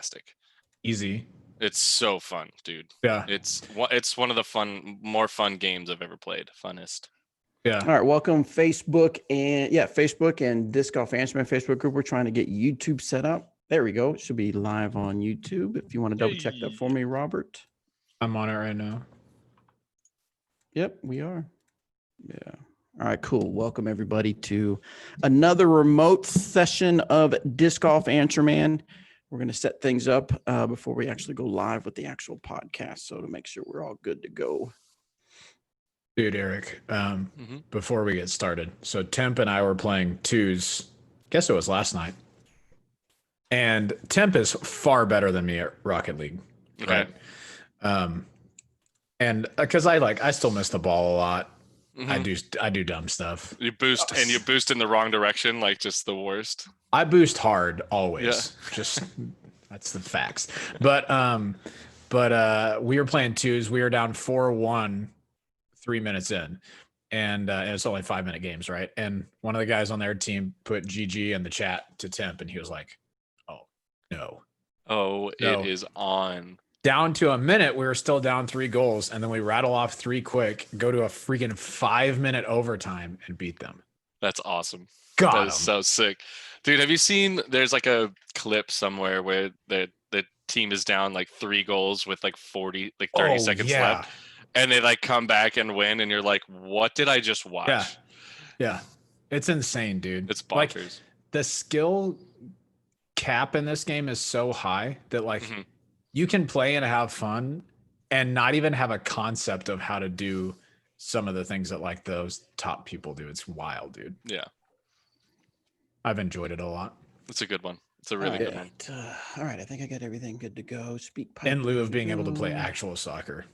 fantastic. Easy. It's so fun, dude. Yeah. It's one of the more fun games I've ever played. Funnest. Yeah. All right. Welcome Facebook and Disc Golf Answerman Facebook group. We're trying to get YouTube set up. There we go. It should be live on YouTube. If you want to double check that for me, Robert. I'm on it right now. Yep, we are. Yeah. All right, cool. Welcome everybody to another remote session of Disc Golf Answerman. We're going to set things up before we actually go live with the actual podcast. So to make sure we're all good to go. Dude, Eric, before we get started. So Temp and I were playing twos. Guess it was last night. And Temp is far better than me at Rocket League. Okay. Right? And because I still miss the ball a lot. Mm-hmm. I do dumb stuff. You boost in the wrong direction, like just the worst. I boost hard always. Yeah. Just that's the facts. But we were playing twos. We were down 4-1 3 minutes in. And it's only 5-minute games, right? And one of the guys on their team put GG in the chat to Temp, and he was like, "Oh no. Oh, no. It is on." Down to a minute, we were still down 3 goals, and then we rattle off 3 quick, go to a freaking 5-minute overtime, and beat them. That's awesome. Got that is so sick. Dude, have you seen there's like a clip somewhere where the team is down like 3 goals with like 30 seconds left, and they like come back and win, and you're like, what did I just watch? Yeah. It's insane, dude. It's bonkers. Like, the skill cap in this game is so high that like you can play and have fun and not even have a concept of how to do some of the things that like those top people do. It's wild, dude. Yeah. I've enjoyed it a lot. It's a good one. It's a really good one. All right. I think I got everything good to go. In lieu of being able to play actual soccer.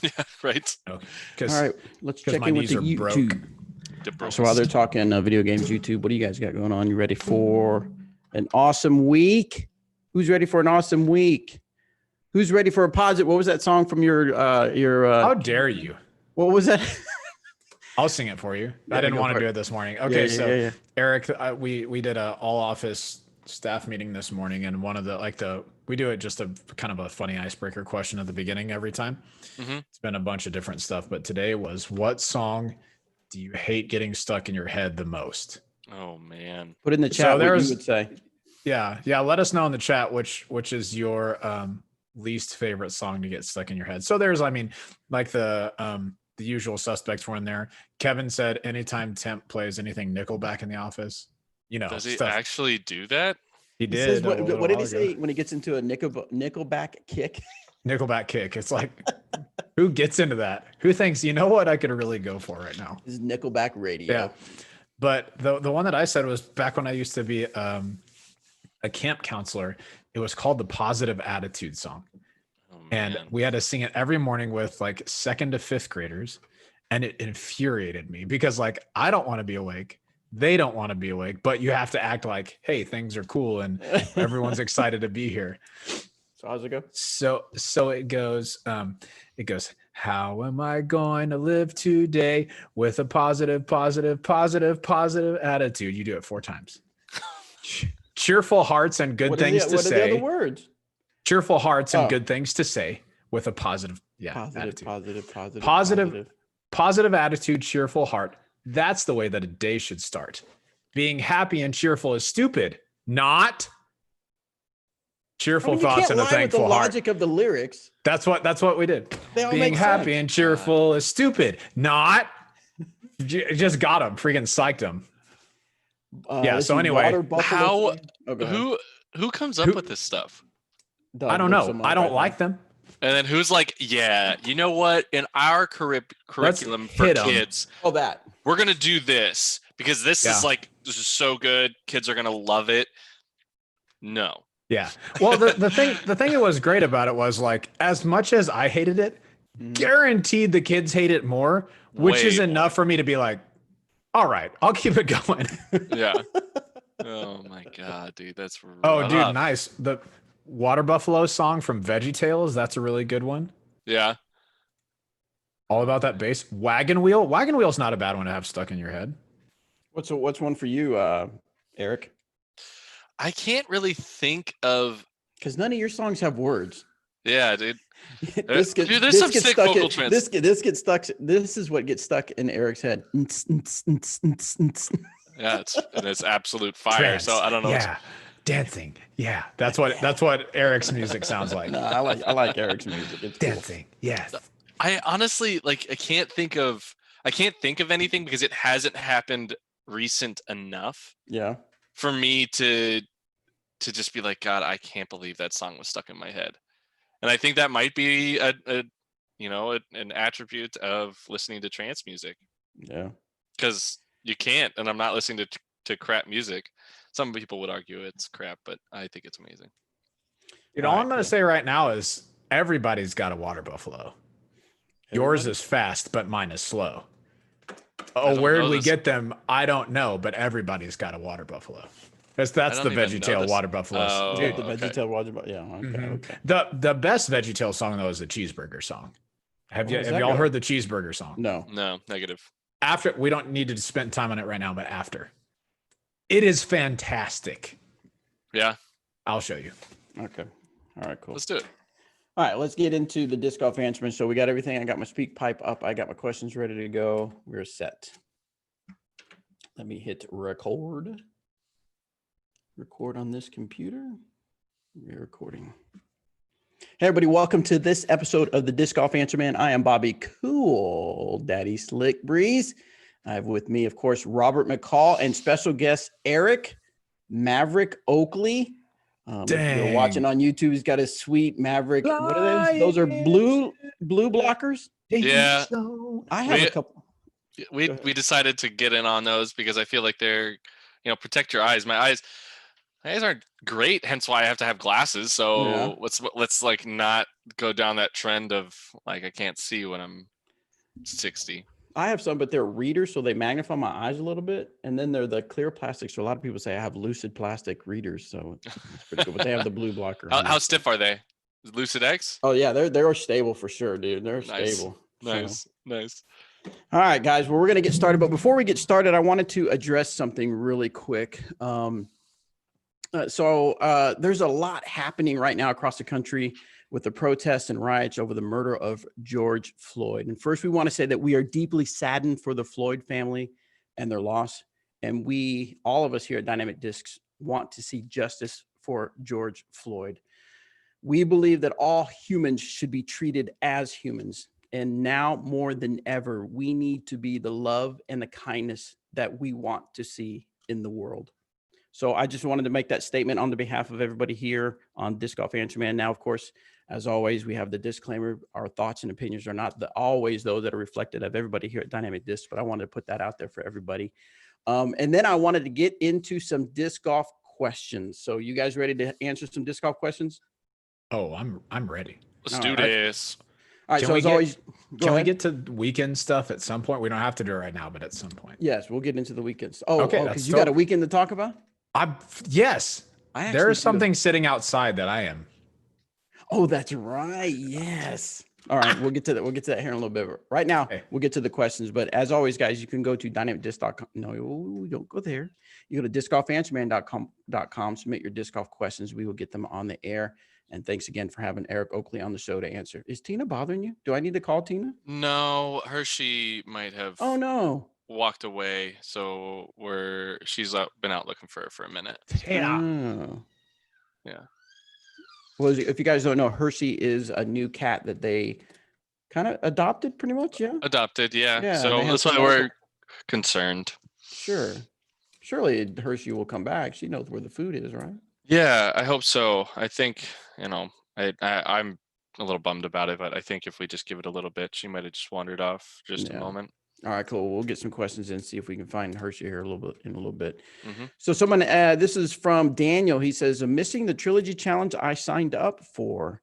Yeah, right. Okay. All right. Let's check in with the YouTube. So while they're talking video games, YouTube, what do you guys got going on? You ready for an awesome week? Who's ready for an awesome week? Who's ready for a positive? What was that song from your How dare you? What was that? I'll sing it for you. I didn't want to do it this morning. Okay, Eric, we did a all office staff meeting this morning, and one of the we do it just a kind of a funny icebreaker question at the beginning every time. It's been a bunch of different stuff, but today was, what song do you hate getting stuck in your head the most? Oh man. Put in the chat what you would say. Yeah. Let us know in the chat which is your least favorite song to get stuck in your head. So there's, like the usual suspects were in there. Kevin said anytime Temp plays anything Nickelback in the office, does he actually do that? He did. What did he say when he gets into a Nickelback kick? Nickelback kick. It's like, who gets into that? Who thinks, you know what I could really go for right now? This is Nickelback radio. Yeah. But the one that I said was back when I used to be a camp counselor. It was called the Positive Attitude song. And we had to sing it every morning with like 2nd to 5th graders. And it infuriated me because like, I don't want to be awake. They don't want to be awake, but you have to act like, hey, things are cool and everyone's excited to be here. So how's it go? So it goes, how am I going to live today with a positive attitude? You do it 4 times. Cheerful hearts and good things to say. What are the other words? Cheerful hearts and good things to say with a positive attitude. Positive attitude, cheerful heart. That's the way that a day should start. Being happy and cheerful is stupid, not cheerful thoughts and a thankful heart. The logic of the lyrics. That's what we did. Being happy and cheerful is stupid, not just got him, freaking psyched him. So anyway, who comes up with this stuff? I don't know. I don't like them. And then who's like, yeah, you know what? In our curriculum for kids, we're going to do this because this is so good. Kids are going to love it. No. Yeah. Well, the thing that was great about it was like, as much as I hated it, guaranteed the kids hate it more, which is enough for me to be like, all right, I'll keep it going. Yeah. Oh my God, dude. That's rough. Oh, dude, nice. The Water Buffalo song from Veggietales, that's a really good one. Yeah. All about that bass. Wagon Wheel. Wagon Wheel's not a bad one to have stuck in your head. What's one for you, Eric? I can't really think of Because none of your songs have words. Yeah, dude. There's some sick vocal trends. This gets stuck. This is what gets stuck in Eric's head. Yeah, it's absolute fire. Trance. So I don't know. Yeah, dancing. Yeah, that's what Eric's music sounds like. No, I like Eric's music. It's dancing. Cool. Yes. I honestly I can't think of anything because it hasn't happened recent enough. Yeah. For me to just be like, God, I can't believe that song was stuck in my head. And I think that might be an attribute of listening to trance music. Yeah. Because you can't, and I'm not listening to crap music. Some people would argue it's crap, but I think it's amazing. All I'm going to say right now is everybody's got a water buffalo. Yours is fast, but mine is slow. Oh, where did we get them? I don't know, but everybody's got a water buffalo. That's the Veggietale water buffalo. Oh, dude, the Veggietale water buffalo. Yeah. Okay. Mm-hmm. Okay. The best Veggietale song though is the cheeseburger song. Have y'all heard the cheeseburger song? No, negative. After, we don't need to spend time on it right now, but after, it is fantastic. Yeah, I'll show you. Okay. All right. Cool. Let's do it. All right, let's get into the disc golf answering. So we got everything. I got my speak pipe up. I got my questions ready to go. We're set. Let me hit record. Record on this computer. We're recording. Hey, everybody. Welcome to this episode of the Disc Golf Answer Man. I am Bobby Cool Daddy Slick Breeze. I have with me, of course, Robert McCall and special guest Eric Maverick Oakley. If you're watching on YouTube, he's got a sweet Maverick. What are those? Those are blue blockers. Yeah, I have a couple. We decided to get in on those because I feel like they're, protect your eyes. My eyes aren't great, hence why I have to have glasses. So let's like not go down that trend of like I can't see when I'm 60. I have some, but they're readers, so they magnify my eyes a little bit. And then they're the clear plastic. So a lot of people say I have lucid plastic readers, so it's pretty cool. But they have the blue blocker. How stiff are they? Lucid X? Oh yeah, they're stable for sure, dude. They're stable. Nice. All right, guys. Well, we're gonna get started, but before we get started, I wanted to address something really quick. So there's a lot happening right now across the country with the protests and riots over the murder of George Floyd. And first, we want to say that we are deeply saddened for the Floyd family and their loss. And all of us here at Dynamic Discs, want to see justice for George Floyd. We believe that all humans should be treated as humans. And now more than ever, we need to be the love and the kindness that we want to see in the world. So I just wanted to make that statement on the behalf of everybody here on Disc Golf Answer Man. Now, of course, as always, we have the disclaimer. Our thoughts and opinions are not always those that are reflected of everybody here at Dynamic Disc, but I wanted to put that out there for everybody. And then I wanted to get into some disc golf questions. So you guys ready to answer some disc golf questions? Oh, I'm ready. Let's do this. All right. So as always, can we get to weekend stuff at some point? We don't have to do it right now, but at some point. Yes, we'll get into the weekends. Oh, okay. Because you got a weekend to talk about? Yes. There is something sitting outside that I am. Oh, that's right. Yes. All right. We'll get to that. We'll get to that here in a little bit. Right now, we'll get to the questions. But as always, guys, you can go to dynamicdisc.com. No, don't go there. You go to discgolfanswerman.com, submit your disc golf questions. We will get them on the air. And thanks again for having Eric Oakley on the show to answer. Is Tina bothering you? Do I need to call Tina? No, Hershey might have. Oh, no. Walked away, so she's been out looking for her for a minute. Yeah. Well, if you guys don't know, Hershey is a new cat that they kind of adopted, pretty much. Adopted, yeah. So that's why we're concerned. Sure. Surely Hershey will come back. She knows where the food is, right? Yeah, I hope so. I think I'm a little bummed about it, but I think if we just give it a little bit, she might have just wandered off just a moment. All right, cool. We'll get some questions in, see if we can find Hershey here in a little bit. Mm-hmm. So someone, this is from Daniel. He says, I'm missing the trilogy challenge I signed up for.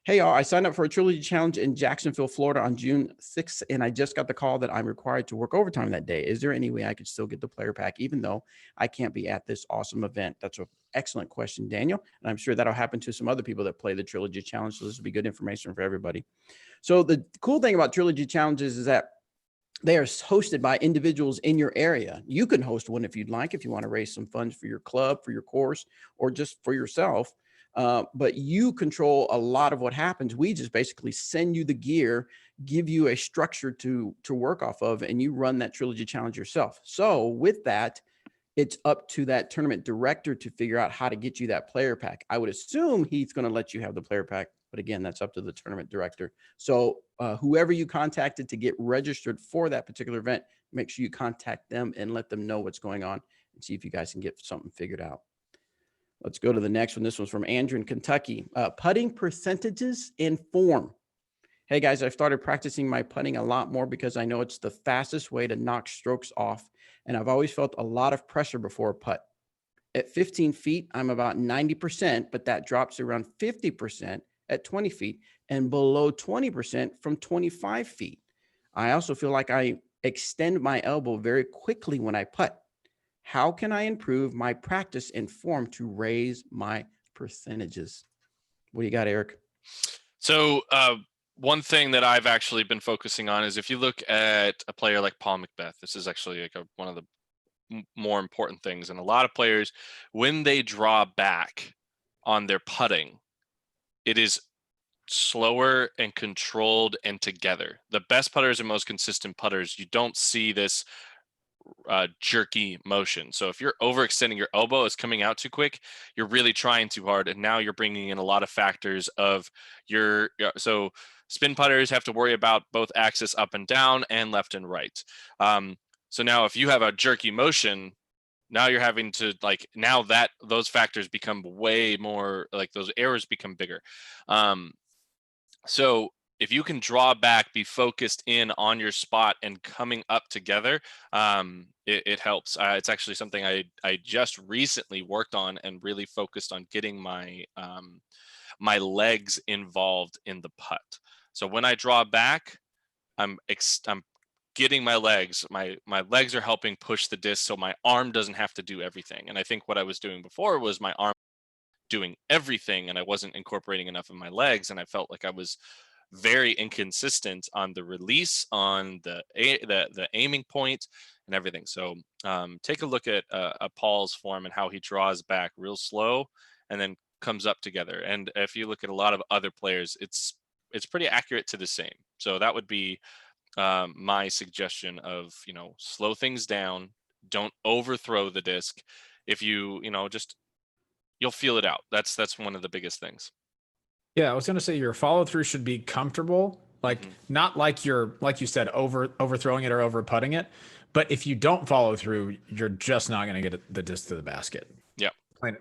Hey, y'all, I signed up for a trilogy challenge in Jacksonville, Florida on June 6th, and I just got the call that I'm required to work overtime that day. Is there any way I could still get the player pack, even though I can't be at this awesome event? That's an excellent question, Daniel. And I'm sure that'll happen to some other people that play the trilogy challenge. So this will be good information for everybody. So the cool thing about trilogy challenges is that they are hosted by individuals in your area. You can host one if you'd like, if you want to raise some funds for your club, for your course, or just for yourself. But you control a lot of what happens. We just basically send you the gear, give you a structure to work off of, and you run that trilogy challenge yourself. So with that, it's up to that tournament director to figure out how to get you that player pack. I would assume he's going to let you have the player pack, but again, that's up to the tournament director. So whoever you contacted to get registered for that particular event, make sure you contact them and let them know what's going on and see if you guys can get something figured out. Let's go to the next one. This one's from Andrew in Kentucky. Putting percentages in form. Hey guys, I've started practicing my putting a lot more because I know it's the fastest way to knock strokes off. And I've always felt a lot of pressure before a putt. At 15 feet, I'm about 90%, but that drops around 50% at 20 feet and below 20% from 25 feet. I also feel like I extend my elbow very quickly when I putt. How can I improve my practice and form to raise my percentages? What do you got, Eric? So one thing that I've actually been focusing on is if you look at a player like Paul Macbeth, this is actually like one of the more important things. And a lot of players, when they draw back on their putting, it is slower and controlled and together. The best putters and most consistent putters, you don't see this jerky motion. So if you're overextending your elbow, it's coming out too quick, you're really trying too hard, and now you're bringing in a lot of factors of so spin putters have to worry about both axis up and down and left and right. So now if you have a jerky motion, now you're having to now that those factors become way more, like those errors become bigger. So if you can draw back, be focused in on your spot and coming up together, it helps. It's actually something I just recently worked on and really focused on getting my my legs involved in the putt. So when I draw back, I'm getting my legs. My legs are helping push the disc, so my arm doesn't have to do everything. And I think what I was doing before was my arm doing everything, and I wasn't incorporating enough of my legs, and I felt like I was very inconsistent on the release, on the aiming point, and everything. So take a look at Paul's form and how he draws back real slow and then comes up together. And if you look at a lot of other players, it's pretty accurate to the same. So that would be my suggestion of, slow things down, don't overthrow the disc. If you just, you'll feel it out. That's one of the biggest things. Yeah, I was gonna say your follow through should be comfortable, like not like you're, like you said, overthrowing it or over putting it. But if you don't follow through, you're just not gonna get the disc to the basket. Yeah,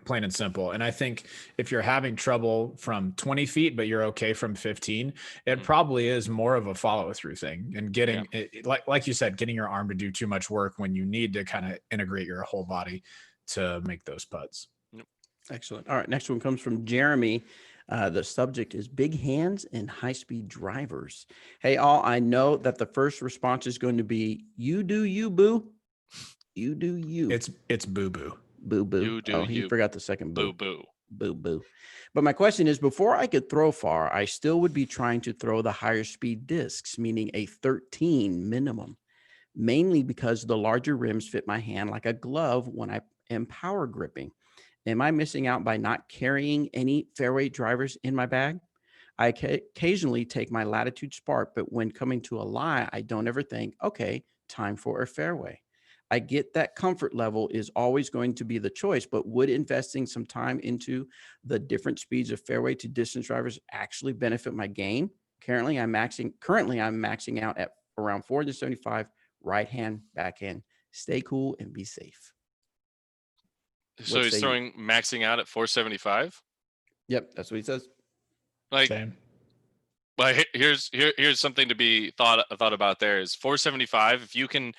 plain and simple. And I think if you're having trouble from 20 feet, but you're okay from 15, it probably is more of a follow through thing, and getting it, like you said, getting your arm to do too much work when you need to kind of integrate your whole body to make those putts. Excellent. All right. Next one comes from Jeremy. The subject is big hands and high-speed drivers. Hey, all, I know that the first response is going to be, you do you, boo. You do you. It's boo-boo. Boo-boo. You do oh, he you. forgot the second boo. Boo-boo. Boo-boo. But my question is, before I could throw far, I still would be trying to throw the higher speed discs, meaning a 13 minimum, mainly because the larger rims fit my hand like a glove when I am power gripping. Am I missing out by not carrying any fairway drivers in my bag? I occasionally take my Latitude Spark, but when coming to a lie, I don't ever think, okay, time for a fairway. I get that comfort level is always going to be the choice, but would investing some time into the different speeds of fairway to distance drivers actually benefit my game? Currently, I'm maxing out at around 475 right hand, backhand. Stay cool and be safe. So he's throwing maxing out at 475. Yep, that's what he says. Like, same. But here's something to be thought about. There is 475. If you can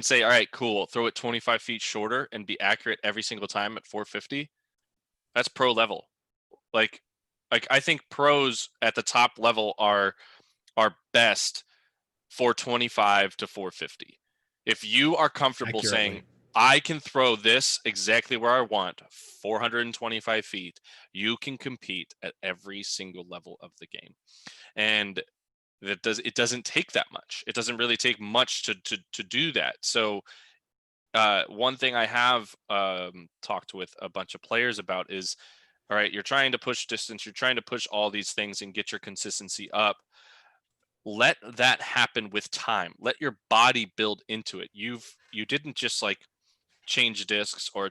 say, all right, cool, throw it 25 feet shorter and be accurate every single time at 450, that's pro level. Like I think pros at the top level are best 425 to 450. If you are comfortable saying, I can throw this exactly where I want, 425 feet, you can compete at every single level of the game. And it doesn't take that much. It doesn't really take much to do that. So one thing I have talked with a bunch of players about is All right, you're trying to push distance, you're trying to push all these things and get your consistency up. Let that happen with time. Let your body build into it. You didn't just like change discs or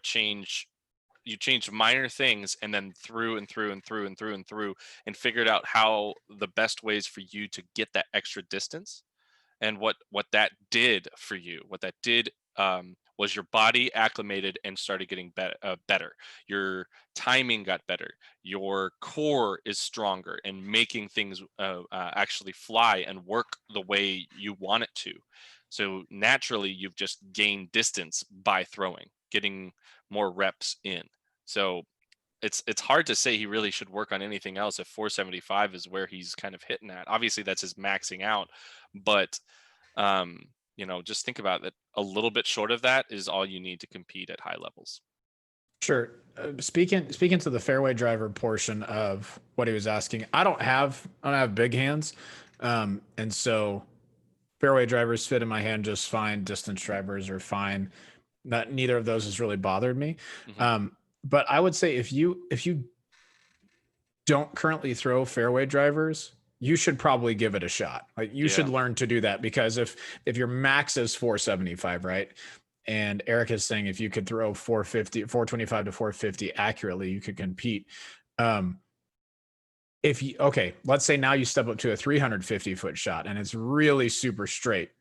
you changed minor things and then through and through and through and through and through and figured out how the best ways for you to get that extra distance. And what that did for you, what that did was your body acclimated and started getting better. Your timing got better. Your core is stronger and making things actually fly and work the way you want it to. So naturally, you've just gained distance by throwing, getting more reps in. So it's hard to say he really should work on anything else if 475 is where he's kind of hitting at. Obviously, that's his maxing out, but just think about that. A little bit short of that is all you need to compete at high levels. Sure. Speaking to the fairway driver portion of what he was asking, I don't have big hands, and so fairway drivers fit in my hand just fine. Distance drivers are fine. Neither of those has really bothered me. Mm-hmm. But I would say if you don't currently throw fairway drivers, you should probably give it a shot. Like you should learn to do that, because if your max is 475, right? And Eric is saying if you could throw 425 to 450 accurately, you could compete. Let's say now you step up to a 350-foot shot and it's really super straight.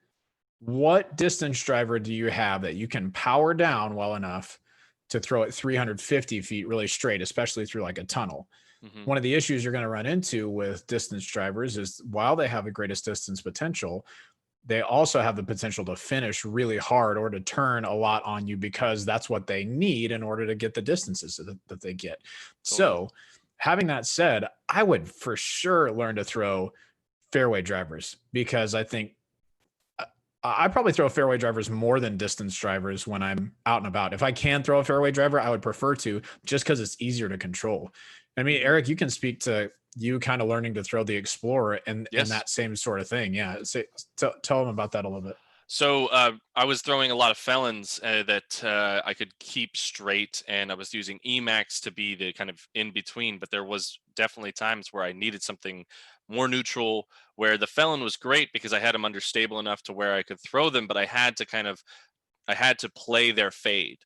What distance driver do you have that you can power down well enough to throw it 350 feet really straight, especially through like a tunnel? Mm-hmm. One of the issues you're going to run into with distance drivers is while they have the greatest distance potential, they also have the potential to finish really hard or to turn a lot on you, because that's what they need in order to get the distances that they get. So having that said, I would for sure learn to throw fairway drivers, because I think I probably throw fairway drivers more than distance drivers when I'm out and about. If I can throw a fairway driver, I would prefer to, just because it's easier to control. I mean, Eric, you can speak to you kind of learning to throw the Explorer and that same sort of thing. Yeah. Tell them about that a little bit. So I was throwing a lot of felons that I could keep straight, and I was using Emax to be the kind of in between. But there was definitely times where I needed something more neutral, where the felon was great because I had them understable enough to where I could throw them, but I had to play their fade.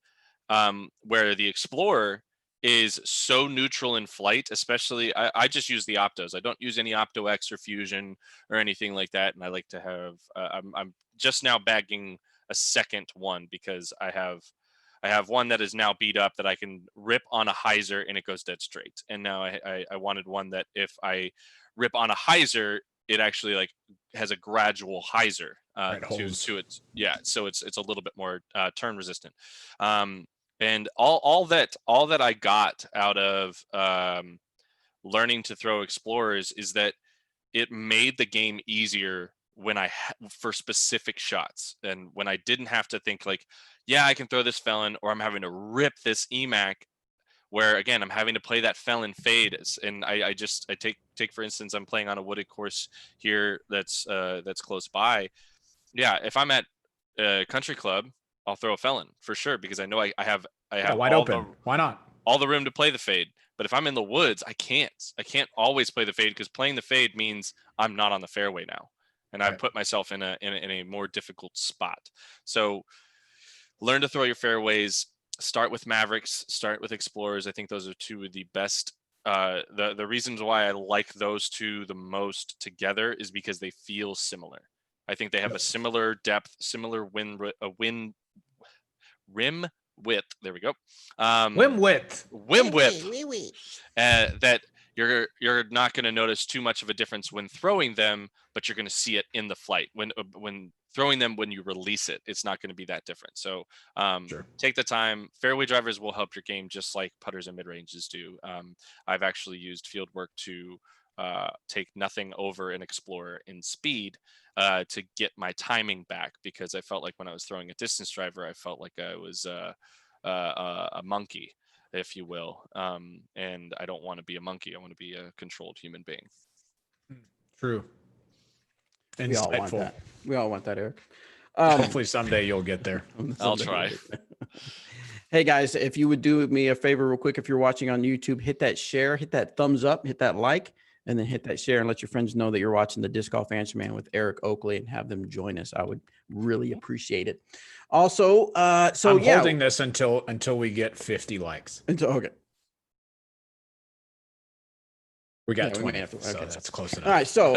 Where the Explorer is so neutral in flight, especially I just use the Optos. I don't use any Opto X or Fusion or anything like that. And I like to have I'm just now bagging a second one because I have one that is now beat up that I can rip on a hyzer and it goes dead straight. And now I wanted one that if I rip on a hyzer, it actually like has a gradual hyzer to it. Yeah, so it's a little bit more turn resistant. And all that I got out of learning to throw Explorers is that it made the game easier when for specific shots, and when I didn't have to think like, yeah, I can throw this felon, or I'm having to rip this EMAC, where again I'm having to play that felon fade. And I take for instance, I'm playing on a wooded course here that's close by. Yeah, if I'm at a country club, I'll throw a felon for sure, because I know I have wide open. Why not? All the room to play the fade. But if I'm in the woods, I can't always play the fade, because playing the fade means I'm not on the fairway now, and I've put myself in a more difficult spot. So learn to throw your fairways. Start with Mavericks. Start with Explorers. I think those are two of the best. The reasons why I like those two the most together is because they feel similar. I think they have a similar depth, similar rim width. There we go. Whim width. That you're not going to notice too much of a difference when throwing them, but you're going to see it in the flight when throwing them. When you release it, it's not going to be that different. So take the time. Fairway drivers will help your game just like putters and mid ranges do. I've actually used field work to take nothing over an Explorer in speed to get my timing back, because I felt like when I was throwing a distance driver, I felt like I was a monkey, if you will. And I don't want to be a monkey. I want to be a controlled human being. True. We all want that. We all want that, Eric. Hopefully someday you'll get there. I'll try. Hey guys, if you would do me a favor real quick, if you're watching on YouTube, hit that share, hit that thumbs up, hit that like, and then hit that share and let your friends know that you're watching the Disc Golf Answer Man with Eric Oakley and have them join us. I would really appreciate it. Also, I'm holding this until we get 50 likes. Okay. We got 20, so that's close enough. All right, so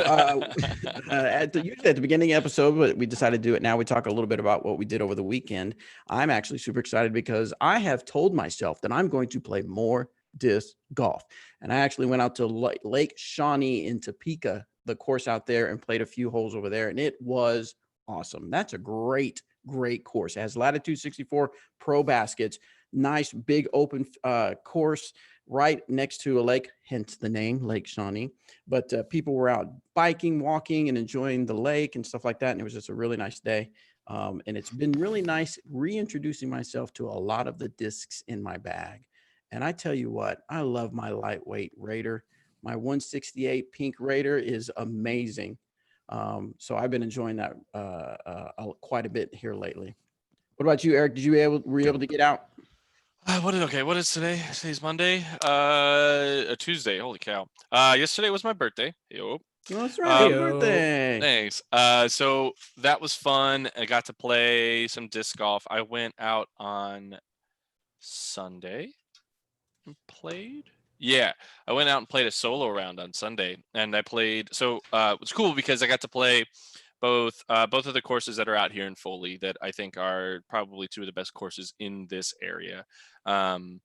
usually at the beginning of the episode, but we decided to do it now. We talk a little bit about what we did over the weekend. I'm actually super excited because I have told myself that I'm going to play more disc golf. And I actually went out to Lake Shawnee in Topeka, the course out there, and played a few holes over there, and it was awesome. That's a great course. It has Latitude 64 Pro baskets, nice big open course right next to a lake, hence the name Lake Shawnee. But people were out biking, walking, and enjoying the lake and stuff like that. And it was just a really nice day. And it's been really nice reintroducing myself to a lot of the discs in my bag. And I tell you what, I love my lightweight Raider. My 168 pink Raider is amazing. So I've been enjoying that quite a bit here lately. What about you, Eric? Were you able to get out? What is today? Today's Monday. A Tuesday. Holy cow. Yesterday was my birthday. Yo. That's right. Birthday. Thanks. So that was fun. I got to play some disc golf. I went out on Sunday and played. Yeah, I went out and played a solo round on Sunday, and I played. So it was cool because I got to play both of the courses that are out here in Foley that I think are probably two of the best courses in this area. And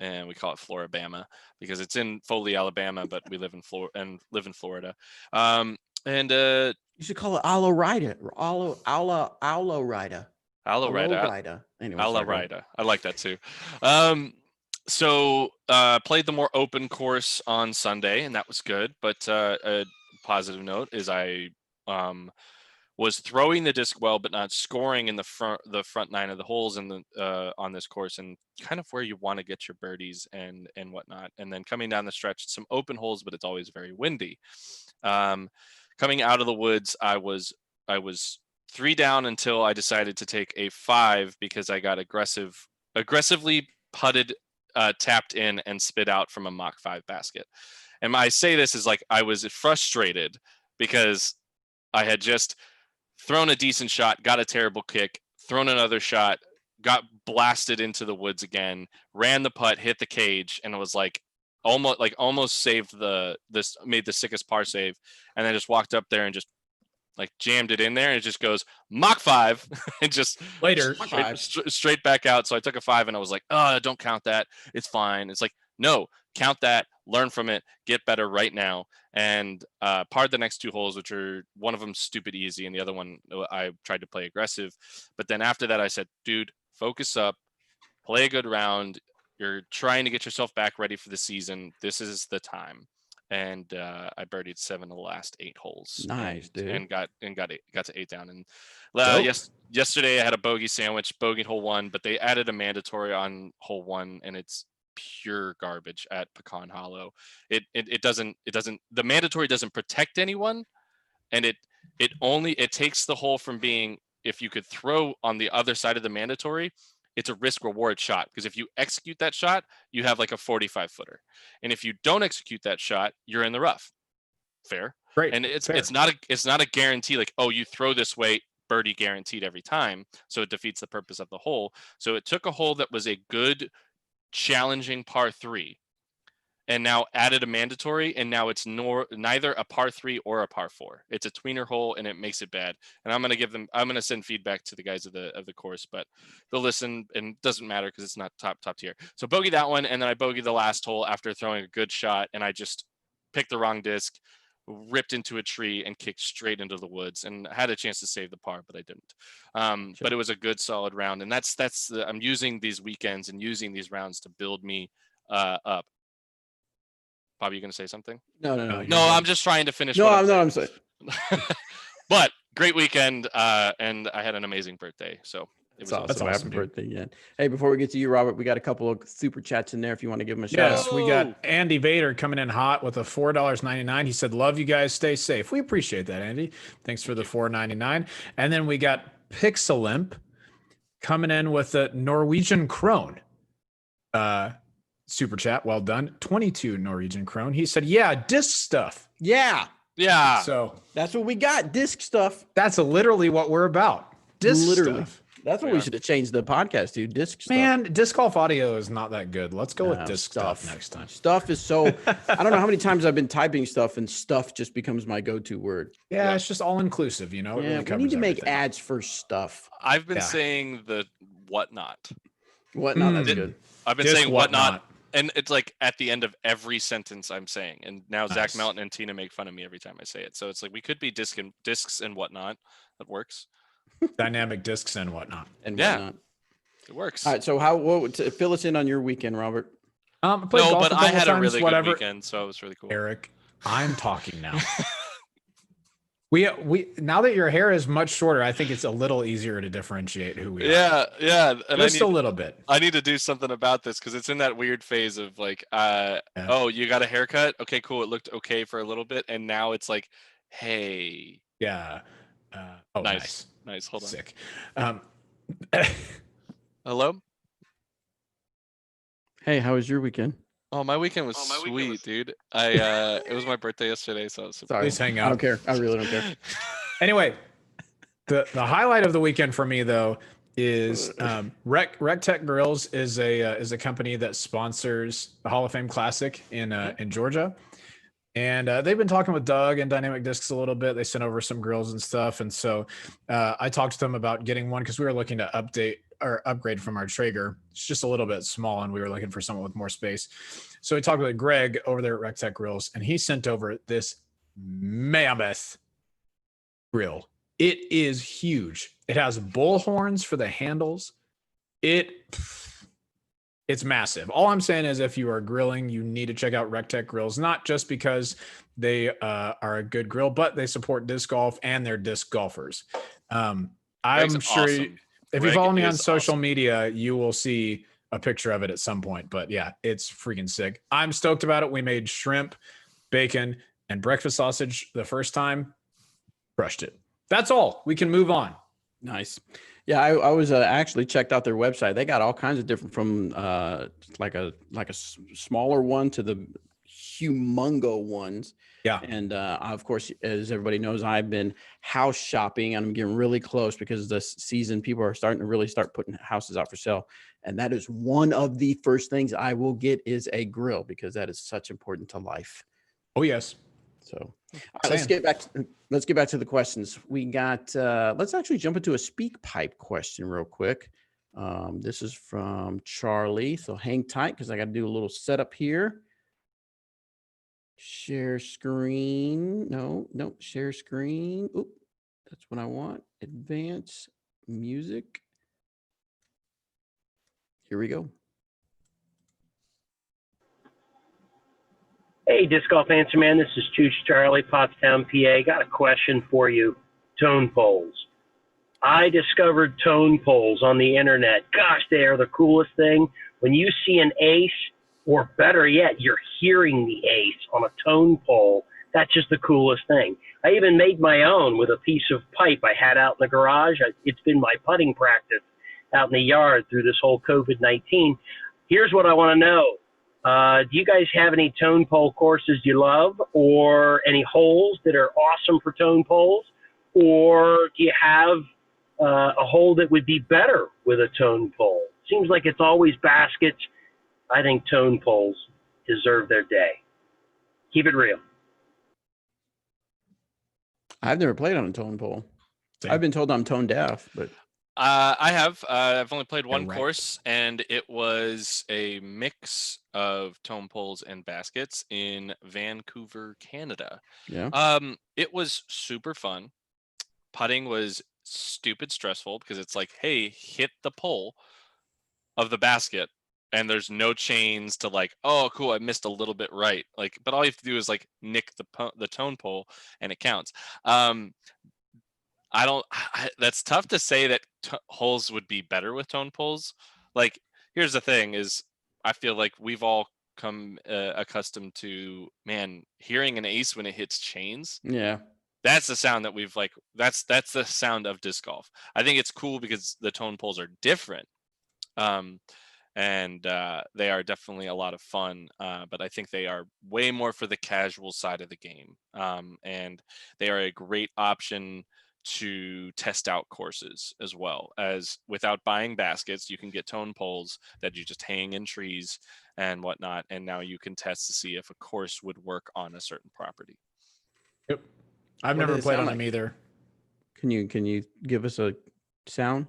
we call it Floribama because it's in Foley, Alabama, but we live in Florida. And you should call it Alorida. Anyway, Alorida. I like that too. So played the more open course on Sunday, and that was good. But a positive note is I was throwing the disc well, but not scoring in the front nine of the holes in the on this course, and kind of where you want to get your birdies and whatnot. And then coming down the stretch, some open holes, but it's always very windy. Coming out of the woods, I was 3 down until I decided to take a 5 because I got aggressively putted, tapped in, and spit out from a Mach 5 basket. And I say this is like I was frustrated because I had just thrown a decent shot, got a terrible kick, thrown another shot, got blasted into the woods again, ran the putt, hit the cage, and it was like almost saved made the sickest par save, and then just walked up there and just like jammed it in there, and it just goes Mach 5 and just later straight back out. So I took a 5 and I was like, oh, don't count that. It's fine. It's like, no, count that, learn from it, get better right now. And parred the next 2 holes, which are one of them stupid easy, and the other one I tried to play aggressive. But then after that, I said, dude, focus up, play a good round. You're trying to get yourself back ready for the season. This is the time. And I birdied 7 of the last 8 holes. Nice, dude. And got to 8 down. And yesterday I had a bogey sandwich, bogeyed hole 1, but they added a mandatory on hole 1, and it's pure garbage at Pecan Hollow. It doesn't the mandatory doesn't protect anyone, and it takes the hole from being, if you could throw on the other side of the mandatory, it's a risk reward shot, because if you execute that shot, you have like a 45 footer, and if you don't execute that shot, you're in the rough. Fair. Right. And it's not a guarantee like, oh, you throw this way, birdie guaranteed every time, so it defeats the purpose of the hole. So it took a hole that was a good challenging par 3 and now added a mandatory, and now it's neither a par 3 or a par 4. It's a tweener hole, and it makes it bad. And I'm going to send feedback to the guys of the course, but they'll listen, and it doesn't matter because it's not top tier. So bogey that one, and then I bogeyed the last hole after throwing a good shot, and I just picked the wrong disc, ripped into a tree, and kicked straight into the woods, and I had a chance to save the par, but I didn't. But it was a good solid round, and I'm using these weekends and using these rounds to build me up. Bobby, you gonna say something? No. I'm just trying to finish. I'm saying. But great weekend, and I had an amazing birthday. So it was awesome. That's awesome. Happy birthday again. Hey, before we get to you, Robert, we got a couple of super chats in there if you want to give them a shout out. Yes, we got Andy Vader coming in hot with a $4.99. He said, love you guys, stay safe. We appreciate that, Andy. Thanks for the $4.99. And then we got Pixelimp. coming in with a Norwegian krone. Super chat, well done. 22 Norwegian krone. He said, "Yeah, disc stuff." Yeah. So that's what we got. Disc stuff. That's literally what we're about. Disc Literally. stuff. That's what we should have changed the podcast to. Disc stuff. Man, disc golf audio is not that good. Let's go with disc stuff next time. Stuff is so. I don't know how many times I've been typing stuff and stuff just becomes my go-to word. Yeah, it's just all inclusive. You know, it really we need to make everything. ads for stuff. I've been saying the whatnot. Whatnot, that's good. I've been saying whatnot, and it's like at the end of every sentence I'm saying. And now Zach Melton and Tina make fun of me every time I say it. So it's like we could be discs and whatnot. That works. Dynamic discs and whatnot. And whatnot. It works. All right. So fill us in on your weekend, Robert? No, but I had a really good weekend, so it was really cool. Eric, I'm talking now. we now that your hair is much shorter, I think it's a little easier to differentiate who we are. Yeah. And just a little bit. I need to do something about this because it's in that weird phase of like, oh, you got a haircut? Okay, cool. It looked okay for a little bit, and now it's like, hey. Yeah. Nice. Hold on. Sick. Hello. Hey, how was your weekend? Oh, my weekend was sweet, dude. It was my birthday yesterday, so I was super Please hang out. I don't care. I really don't care. Anyway, the highlight of the weekend for me though is Rec Tech Grills is a company that sponsors the Hall of Fame Classic in Georgia. And they've been talking with Doug and Dynamic Discs a little bit. They sent over some grills and stuff. And so I talked to them about getting one because we were looking to upgrade from our Traeger. It's just a little bit small and we were looking for someone with more space. So we talked with Greg over there at Rec Tech Grills and he sent over this mammoth grill. It is huge. It has bull horns for the handles. It's massive. All I'm saying is if you are grilling, you need to check out Rec Tech Grills, not just because they are a good grill, but they support disc golf and they're disc golfers. I'm sure awesome. If you follow me on social media, you will see a picture of it at some point. But yeah, it's freaking sick. I'm stoked about it. We made shrimp, bacon, and breakfast sausage the first time. Crushed it. That's all. We can move on. Nice. Yeah, I was actually checked out their website. They got all kinds of different from like a smaller one to the humongo ones. Yeah. And of course, as everybody knows, I've been house shopping and I'm getting really close because this season people are starting to really start putting houses out for sale. And that is one of the first things I will get is a grill because that is such important to life. Oh, yes. So all right, let's get back to the questions. We got let's actually jump into a speak pipe question real quick. This is from Charlie. So hang tight because I got to do a little setup here. Share screen. No, share screen. Oop, that's what I want. Advance music. Here we go. Hey, Disc Golf Answer Man. This is Chooch Charlie, Pottstown, PA. Got a question for you. Tone poles. I discovered tone poles on the internet. Gosh, they are the coolest thing. When you see an ace, or better yet, you're hearing the ace on a tone pole, that's just the coolest thing. I even made my own with a piece of pipe I had out in the garage. It's been my putting practice out in the yard through this whole COVID-19. Here's what I want to know. Do you guys have any tone pole courses you love or any holes that are awesome for tone poles? Or do you have a hole that would be better with a tone pole? Seems like it's always baskets. I think tone poles deserve their day. Keep it real. I've never played on a tone pole. Same. I've been told I'm tone deaf, but I have. I've only played one course, and it was a mix of tone poles and baskets in Vancouver, Canada. Yeah. It was super fun. Putting was stupid stressful because it's like, hey, hit the pole of the basket, and there's no chains to like, oh, cool, I missed a little bit right. Like, but all you have to do is like nick the tone pole, and it counts. That's tough to say that holes would be better with tone poles. Like, here's the thing is I feel like we've all come accustomed to, man, hearing an ace when it hits chains. Yeah. That's the sound that we've like. That's the sound of disc golf. I think it's cool because the tone poles are different. And they are definitely a lot of fun, but I think they are way more for the casual side of the game, and they are a great option to test out courses as well. As without buying baskets, you can get tone poles that you just hang in trees and whatnot, and now you can test to see if a course would work on a certain property. Yep. I've What never does it played on sound them like? either. Can you give us a sound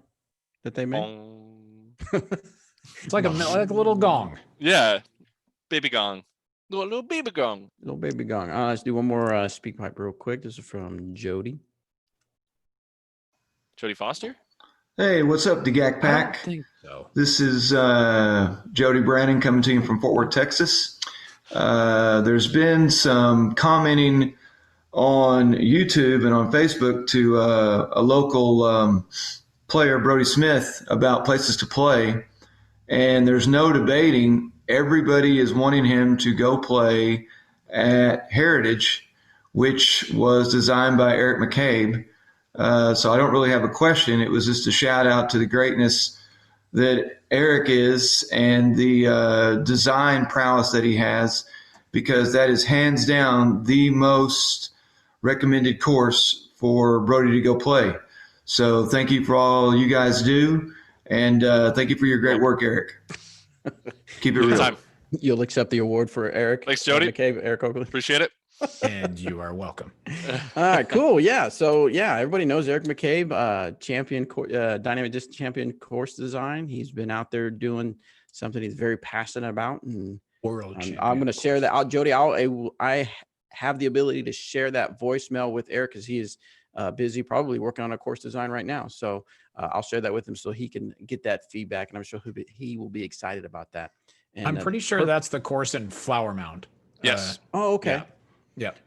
that they make? It's like a little gong. Yeah, baby gong, little baby gong. Little baby gong. Let's do one more speak pipe real quick. This is from Jody. Jody Foster. Hey, what's up, DGAC I Pack? don't think so. This is Jody Brandon coming to you from Fort Worth, Texas. There's been some commenting on YouTube and on Facebook to a local player, Brody Smith, about places to play. And there's no debating. Everybody is wanting him to go play at Heritage, which was designed by Eric McCabe. So I don't really have a question. It was just a shout out to the greatness that Eric is and the design prowess that he has, because that is hands down the most recommended course for Brody to go play. So thank you for all you guys do. And thank you for your great work, Eric. Keep it real. Time. You'll accept the award for Eric. Thanks, Jody. McCabe, Eric Oakley. Appreciate it. And you are welcome. All right, cool. Yeah. So yeah, everybody knows Eric McCabe, champion, dynamic disc champion course design. He's been out there doing something he's very passionate about, and World champion. I'm going to share that out, Jody. I have the ability to share that voicemail with Eric because he is busy, probably working on a course design right now. So I'll share that with him so he can get that feedback, and I'm sure he will be excited about that. And I'm pretty sure that's the course in Flower Mound. Yes. Oh, okay. Yeah.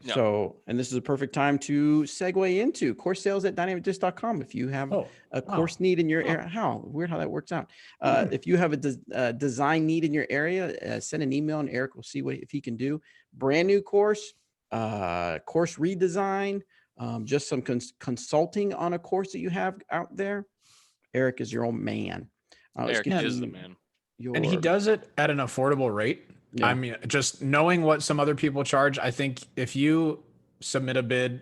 Yeah. So, and this is a perfect time to segue into course sales at dynamicdisc.com. If you have a course need in your area, weird how that works out. If you have a design need in your area, send an email and Eric will see if he can do. Brand new course, course redesign, just some consulting on a course that you have out there. Eric is your old man. Eric is the man. And he does it at an affordable rate. Yeah. I mean, just knowing what some other people charge, I think if you submit a bid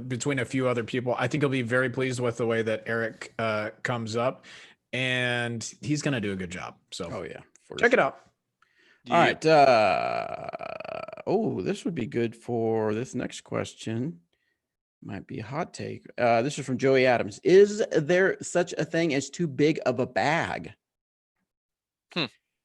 between a few other people, I think you'll be very pleased with the way that Eric comes up, and he's going to do a good job. So, check it out. All right. This would be good for this next question. Might be a hot take. This is from Joey Adams. Is there such a thing as too big of a bag?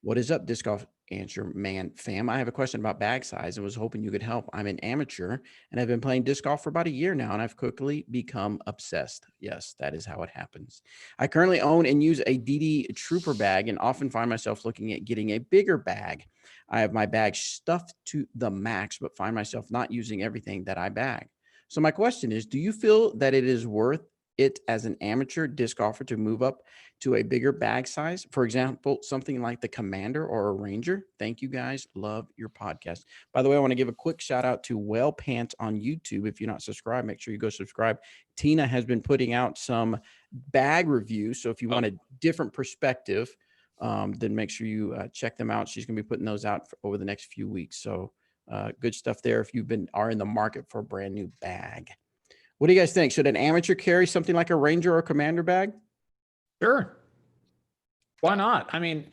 What is up, Disc Golf Answer Man fam? I have a question about bag size and was hoping you could help. I'm an amateur and I've been playing disc golf for about a year now, and I've quickly become obsessed. Yes, that is how it happens. I currently own and use a DD Trooper bag and often find myself looking at getting a bigger bag. I have my bag stuffed to the max, but find myself not using everything that I bag. So my question is, do you feel that it is worth it as an amateur disc golfer to move up to a bigger bag size? For example, something like the Commander or a Ranger. Thank you guys. Love your podcast. By the way, I want to give a quick shout out to Well Pants on YouTube. If you're not subscribed, make sure you go subscribe. Tina has been putting out some bag reviews. So if you want a different perspective, then make sure you check them out. She's going to be putting those out over the next few weeks. So good stuff there if are in the market for a brand new bag. What do you guys think? Should an amateur carry something like a Ranger or Commander bag? Sure. Why not? I mean,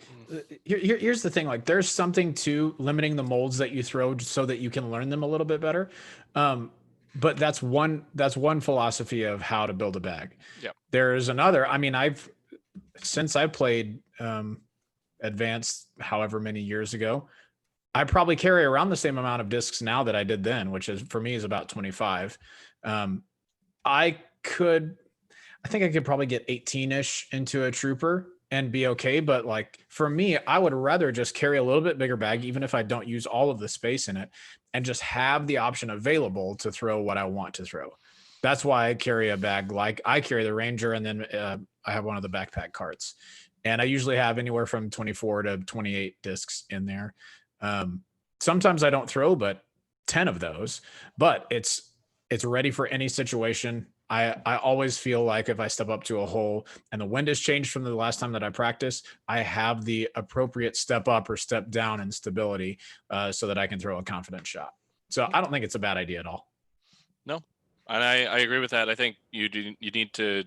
here's the thing. Like, there's something to limiting the molds that you throw so that you can learn them a little bit better. But that's one philosophy of how to build a bag. Yeah. There's another. I mean, since I played advanced however many years ago, I probably carry around the same amount of discs now that I did then, which is for me is about 25. I think I could probably get 18-ish into a Trooper and be okay. But like for me, I would rather just carry a little bit bigger bag, even if I don't use all of the space in it, and just have the option available to throw what I want to throw. That's why I carry a bag. Like I carry the Ranger, and then I have one of the backpack carts, and I usually have anywhere from 24 to 28 discs in there. Sometimes I don't throw, but 10 of those, but it's It's ready for any situation. I always feel like if I step up to a hole and the wind has changed from the last time that I practiced, I have the appropriate step up or step down in stability so that I can throw a confident shot. So I don't think it's a bad idea at all. No, and I agree with that. I think you need to.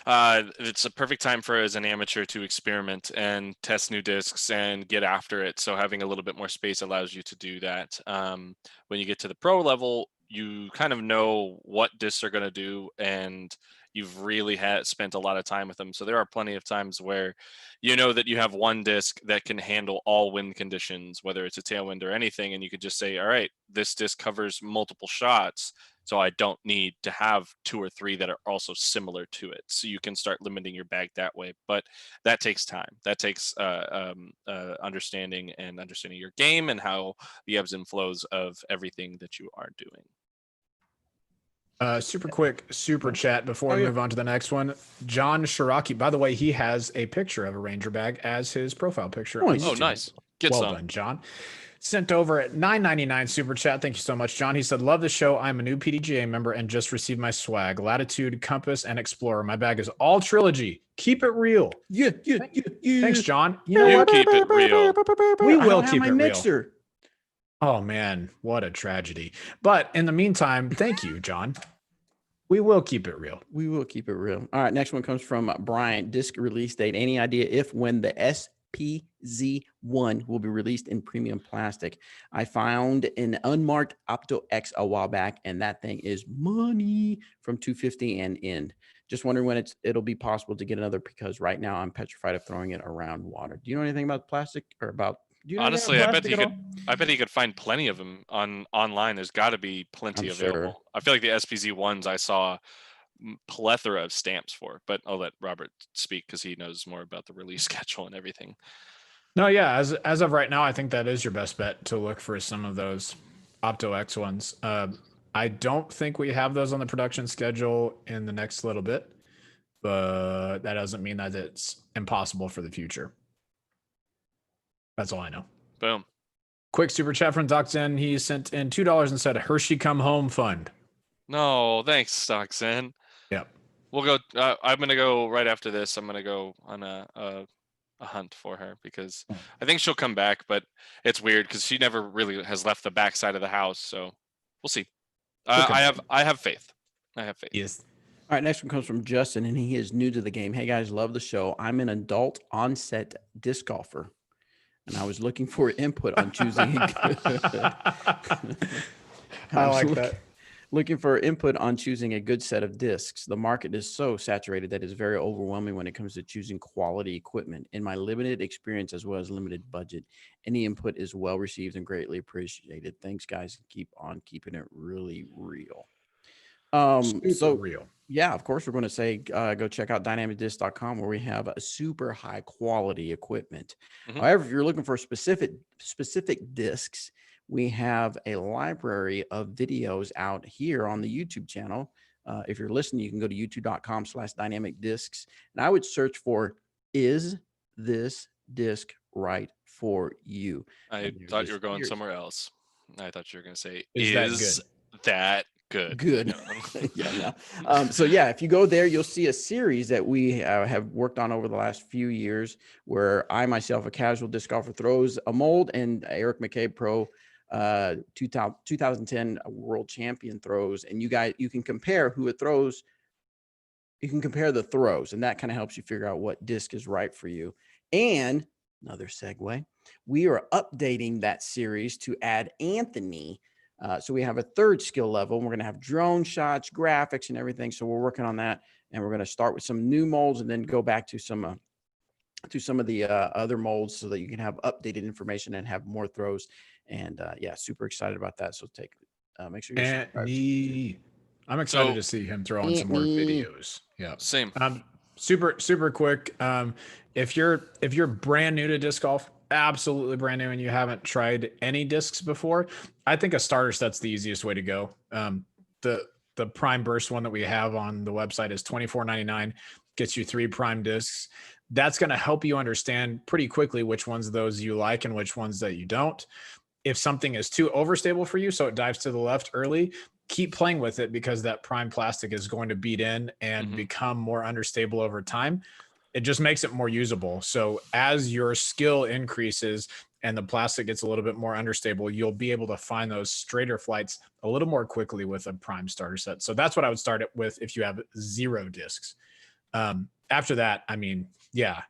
It's a perfect time for as an amateur to experiment and test new discs and get after it. So having a little bit more space allows you to do that. When you get to the pro level, you kind of know what discs are going to do, and you've really spent a lot of time with them. So there are plenty of times where you know that you have one disc that can handle all wind conditions, whether it's a tailwind or anything, and you could just say, all right, this disc covers multiple shots, so I don't need to have 2 or 3 that are also similar to it. So you can start limiting your bag that way. But that takes time. That takes understanding your game and how the ebbs and flows of everything that you are doing. Super quick super chat before we move on to the next one. John Shiraki, by the way, he has a picture of a Ranger bag as his profile picture. Oh, nice. Get well some. done, John. Sent over at $9.99 super chat. Thank you so much, John. He said, love the show. I'm a new PDGA member and just received my swag. Latitude, Compass, and Explorer. My bag is all trilogy. Keep it real. Yeah. Thanks, John. You know what? Keep it real. We will keep my it mixer. real. Oh, man. What a tragedy. But in the meantime, thank you, John. We will keep it real. We will keep it real. All right. Next one comes from Brian. Disc release date. Any idea if when the SPZ1 will be released in premium plastic? I found an unmarked Opto X a while back, and that thing is money from $250 and in. Just wondering when it'll be possible to get another, because right now I'm petrified of throwing it around water. Do you know anything about plastic or about? Honestly, I bet he could find plenty of them online. There's got to be plenty available. Sure. I feel like the SPZ ones I saw plethora of stamps for, but I'll let Robert speak because he knows more about the release schedule and everything. No, yeah, as of right now, I think that is your best bet to look for some of those Opto X ones. I don't think we have those on the production schedule in the next little bit, but that doesn't mean that it's impossible for the future. That's all I know. Boom. Quick super chat from Doxen. He sent in $2 and said, Hershey Come Home Fund. No, thanks, Doxen. Yep. We'll go. I'm going to go right after this. I'm going to go on a hunt for her because I think she'll come back, but it's weird because she never really has left the back side of the house. So we'll see. I have faith. I have faith. Yes. All right, next one comes from Justin, and he is new to the game. Hey, guys, love the show. I'm an adult onset disc golfer, and I was looking for input on choosing. Looking for input on choosing a good set of discs. The market is so saturated that it's very overwhelming when it comes to choosing quality equipment. In my limited experience as well as limited budget, any input is well received and greatly appreciated. Thanks, guys. Keep on keeping it really real. Real. Yeah, of course, we're going to say go check out dynamicdisc.com where we have a super high quality equipment. Mm-hmm. However, if you're looking for specific discs, we have a library of videos out here on the YouTube channel. If you're listening, you can go to youtube.com/dynamicdiscs. And I would search for, is this disc right for you? I thought you were going somewhere else. I thought you were going to say, is that good? Good. Yeah. No. So yeah, if you go there, you'll see a series that we have worked on over the last few years where I myself, a casual disc golfer, throws a mold, and Eric McCabe, pro 2010 world champion, throws, and you can compare who it throws. You can compare the throws, and that kind of helps you figure out what disc is right for you. And another segue, we are updating that series to add Anthony. So we have a third skill level. We're going to have drone shots, graphics, and everything. So we're working on that, and we're going to start with some new molds and then go back to some of the other molds so that you can have updated information and have more throws. And yeah, super excited about that. So make sure you're subscribed. I'm excited to see him throw on some more videos. Yeah, same. Super quick. If you're brand new to disc golf, absolutely brand new, and you haven't tried any discs before, I think a starter set's the easiest way to go. The Prime Burst one that we have on the website is $24.99, gets you 3 Prime discs. That's going to help you understand pretty quickly which ones of those you like and which ones that you don't. If something is too overstable for you, so it dives to the left early, keep playing with it because that prime plastic is going to beat in and become more understable over time. It just makes it more usable. So as your skill increases and the plastic gets a little bit more understable, you'll be able to find those straighter flights a little more quickly with a prime starter set. So that's what I would start it with if you have 0 discs. After that, I mean, yeah,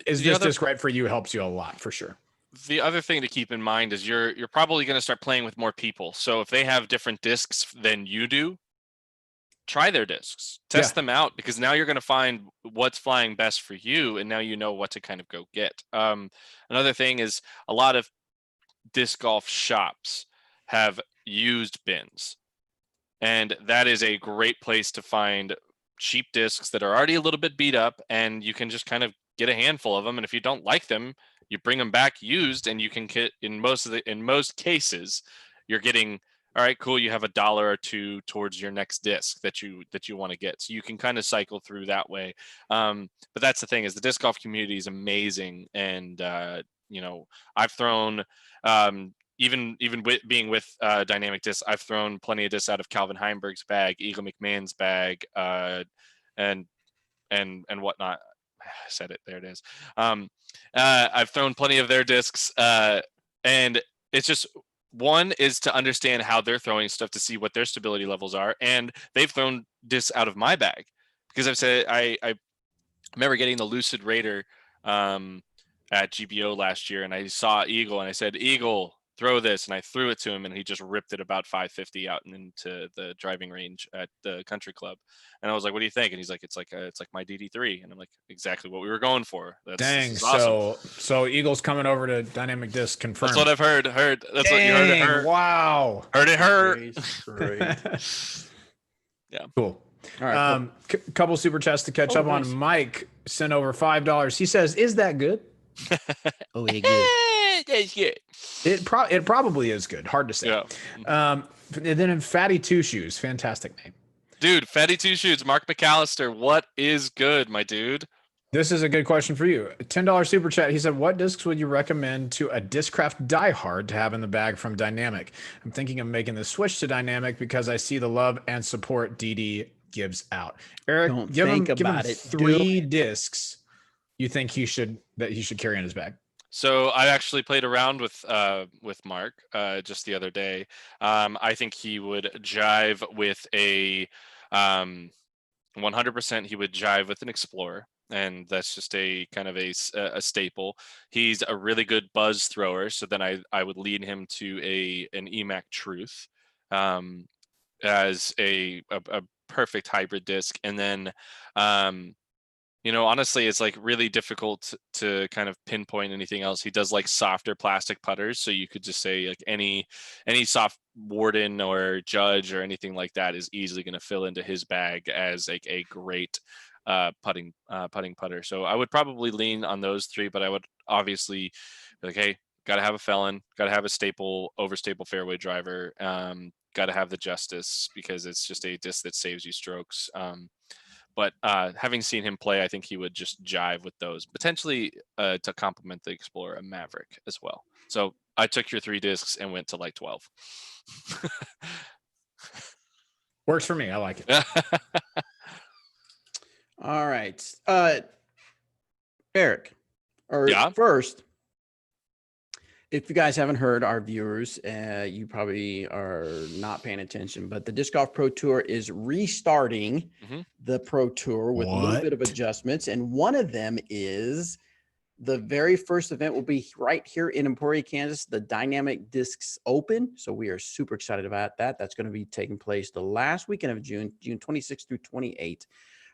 is this disc right for you? Helps you a lot for sure. The other thing to keep in mind is you're probably going to start playing with more people. So if they have different discs than you do, try their discs, test them out, because now you're going to find what's flying best for you, and now you know what to kind of go get. Another thing is a lot of disc golf shops have used bins, and that is a great place to find cheap discs that are already a little bit beat up, and you can just kind of get a handful of them, and if you don't like them, you bring them back used, and you can get, in most cases, you're getting, all right, cool, you have $1 or $2 towards your next disc that you want to get. So you can kind of cycle through that way. But that's the thing, is the disc golf community is amazing. And, I've thrown, even being with Dynamic Discs, I've thrown plenty of discs out of Calvin Heimberg's bag, Eagle McMahon's bag, and whatnot. I said it, there it is. I've thrown plenty of their discs, and it's just, one is to understand how they're throwing stuff to see what their stability levels are. And they've thrown discs out of my bag, because I've said, I remember getting the Lucid Raider at GBO last year, and I saw Eagle, and I said, Eagle, throw this, and I threw it to him, and he just ripped it about 550 out and into the driving range at the country club. And I was like, what do you think? And he's like, it's like my DD3. And I'm like, exactly what we were going for. Dang. Awesome. So Eagle's coming over to Dynamic Disc, confirmed. That's what I've heard. That's Dang, what you heard. Wow. Heard it hurt. Great. Yeah. Cool. All right. Couple super chats to catch up on. Mike sent over $5. He says, is that good? Oh, yeah, good. That's good. It probably is good. Hard to say. Yeah. And then in Fatty Two Shoes, fantastic name. Dude, Fatty Two Shoes, Mark McAllister, what is good, my dude? This is a good question for you. $10 super chat. He said, what discs would you recommend to a Discraft diehard to have in the bag from Dynamic? I'm thinking of making the switch to Dynamic because I see the love and support DD gives out. Eric, give him 3 discs you think he should carry in his bag. So I actually played around with Mark just the other day. I think he would jive with a 100%. He would jive with an Explorer, and that's just a kind of a staple. He's a really good buzz thrower, so then I would lead him to an EMAC Truth as a perfect hybrid disc, and then honestly, it's like really difficult to kind of pinpoint anything else. He does like softer plastic putters, so you could just say like any soft Warden or Judge or anything like that is easily going to fill into his bag as like a great putting putter. So I would probably lean on those 3, but I would obviously be like, hey, got to have a Felon, got to have a overstaple fairway driver, got to have the Justice, because it's just a disc that saves you strokes. But having seen him play, I think he would just jive with those, potentially to complement the Explorer, a Maverick as well. So I took your 3 discs and went to like 12. Works for me. I like it. All right. Eric, first, if you guys haven't heard, our viewers, you probably are not paying attention, but the Disc Golf Pro Tour is restarting the Pro Tour with a little bit of adjustments. And one of them is the very first event will be right here in Emporia, Kansas, the Dynamic Discs Open. So we are super excited about that. That's going to be taking place the last weekend of June 26th through 28th.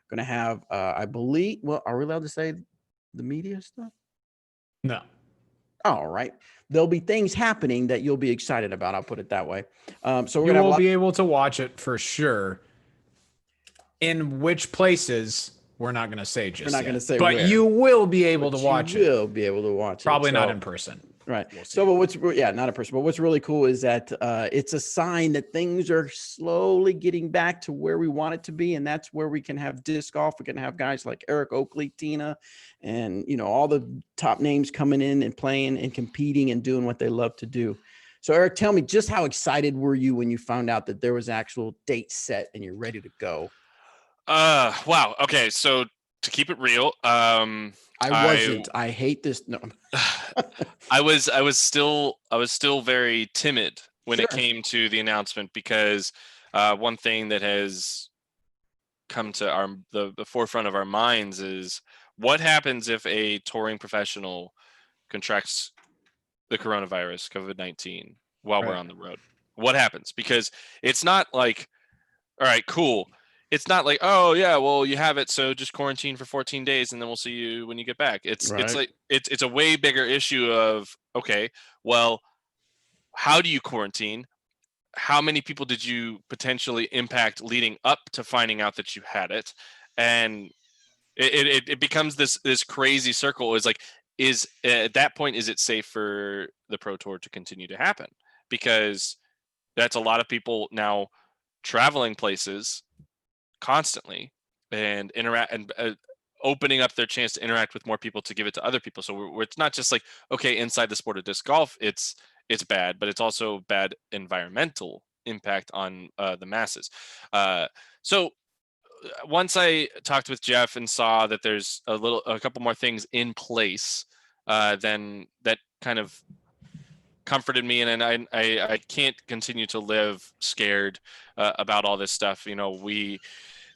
Going to have, I believe, well, are we allowed to say the media stuff? No. All right. There'll be things happening that you'll be excited about. I'll put it that way. So we're you going will be able to watch it for sure. In which places, we're not going to say just We're not going to say but where. You will be able to watch it. You will be able to watch it. Probably not in person. Right. So, but not in person, but what's really cool is that it's a sign that things are slowly getting back to where we want it to be. And that's where we can have disc golf. We can have guys like Eric Oakley, Tina, and, all the top names coming in and playing and competing and doing what they love to do. So Eric, tell me, just how excited were you when you found out that there was an actual date set and you're ready to go? Wow. Okay. So to keep it real, I wasn't. I hate this. No. I was still very timid when it came to the announcement because one thing that has come to the forefront of our minds is what happens if a touring professional contracts the coronavirus, COVID-19, while we're on the road? What happens? Because it's not like, all right, cool. It's not like, oh yeah, well you have it, so just quarantine for 14 days and then we'll see you when you get back. It's like it's a way bigger issue of, okay, well, how do you quarantine? How many people did you potentially impact leading up to finding out that you had it? And it becomes this crazy circle. Is like, is at that point, is it safe for the Pro Tour to continue to happen? Because that's a lot of people now traveling places constantly and interact and opening up their chance to interact with more people to give it to other people. So it's not just like, okay, inside the sport of disc golf, it's bad, but it's also bad environmental impact on the masses. So once I talked with Jeff and saw that there's a couple more things in place, then that kind of comforted me, and I can't continue to live scared about all this stuff. You know,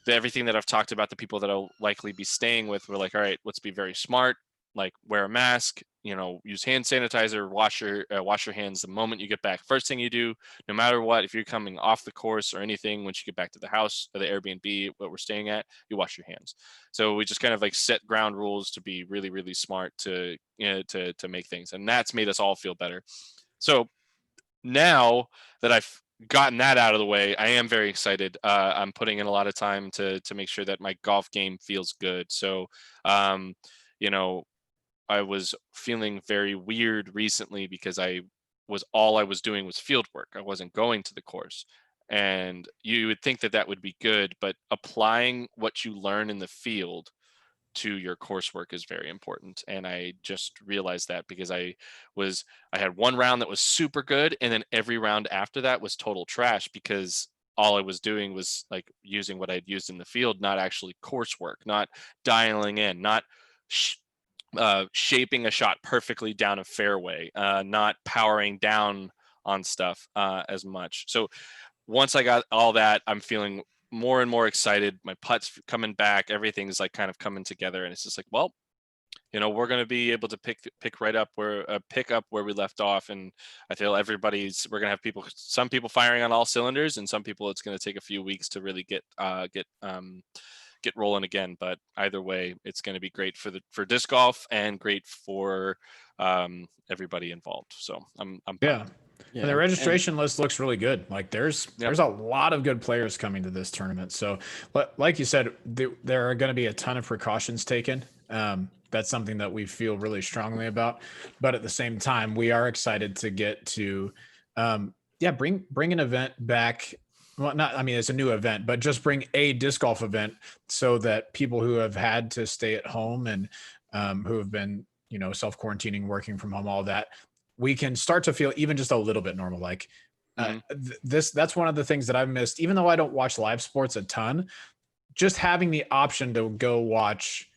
everything that I've talked about, the people that I'll likely be staying with, we're like, all right, let's be very smart, like wear a mask, you know, use hand sanitizer, wash your hands the moment you get back. First thing you do, no matter what, if you're coming off the course or anything, once you get back to the house or the Airbnb, what we're staying at, you wash your hands. So we just kind of like set ground rules to be really, really smart to make things. And that's made us all feel better. So now that I've gotten that out of the way, I am very excited. I'm putting in a lot of time to make sure that my golf game feels good. So, you know, I was feeling very weird recently because all I was doing was field work. I wasn't going to the course. And you would think that would be good, but applying what you learn in the field to your coursework is very important. And I just realized that because I had one round that was super good, and then every round after that was total trash because all I was doing was like using what I'd used in the field, not actually coursework, not dialing in, not shaping a shot perfectly down a fairway, not powering down on stuff as much. So once I got all that, I'm feeling more and more excited. My putt's coming back. Everything's like kind of coming together, and it's just like, well, you know, we're going to be able to pick up where we left off. And I feel we're going to have some people firing on all cylinders, and some people it's going to take a few weeks to really get rolling again. But either way, it's going to be great for disc golf and great for everybody involved. So I'm pumped. Yeah. And the registration list looks really good. Like there's a lot of good players coming to this tournament. So, like you said, there are going to be a ton of precautions taken. That's something that we feel really strongly about. But at the same time, we are excited to get to, bring an event back. Well, it's a new event, but just bring a disc golf event so that people who have had to stay at home and who have been, you know, self-quarantining, working from home, all that, we can start to feel even just a little bit normal. Like that's one of the things that I've missed, even though I don't watch live sports a ton, just having the option to go watch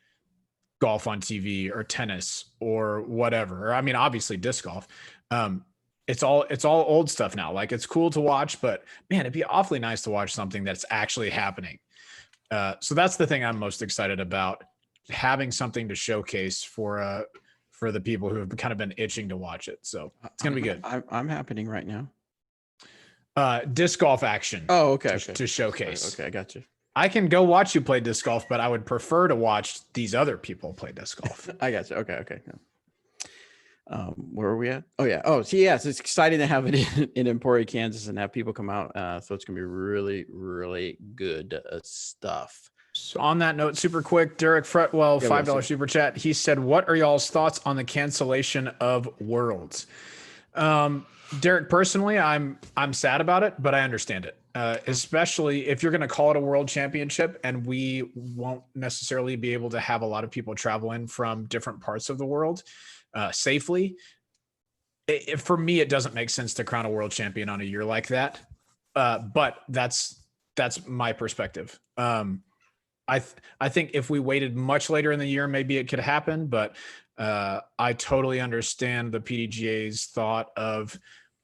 golf on TV or tennis or whatever. Or, I mean, obviously disc golf. It's all old stuff now. Like it's cool to watch, but man, it'd be awfully nice to watch something that's actually happening. So that's the thing I'm most excited about, having something to showcase for the people who have kind of been itching to watch it. So it's going to be good. I'm happening right now. Disc golf action. Oh, okay. To showcase. Okay. I got you. I can go watch you play disc golf, but I would prefer to watch these other people play disc golf. I got you. Okay. Where are we at? Oh yeah. Oh, so yes, it's exciting to have it in Emporia, Kansas, and have people come out. So it's gonna be really, really good stuff. So on that note, super quick, Derek Fretwell, $5 super chat. He said, "What are y'all's thoughts on the cancellation of Worlds?" Derek, personally, I'm sad about it, but I understand it. Especially if you're going to call it a world championship, and we won't necessarily be able to have a lot of people travel in from different parts of the world safely. for me, it doesn't make sense to crown a world champion on a year like that. But that's my perspective. I think if we waited much later in the year, maybe it could happen. But I totally understand the PDGA's thought of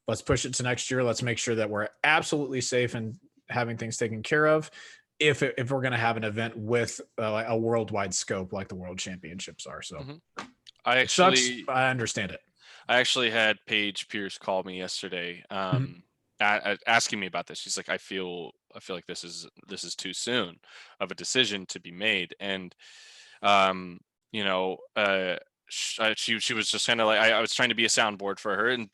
let's push it to next year. Let's make sure that we're absolutely safe and having things taken care of. If we're going to have an event with a worldwide scope like the World Championships are, so I understand it. I actually had Paige Pierce call me yesterday, asking me about this. She's like, I feel like this is too soon of a decision to be made, and she was just kind of like, I was trying to be a soundboard for her and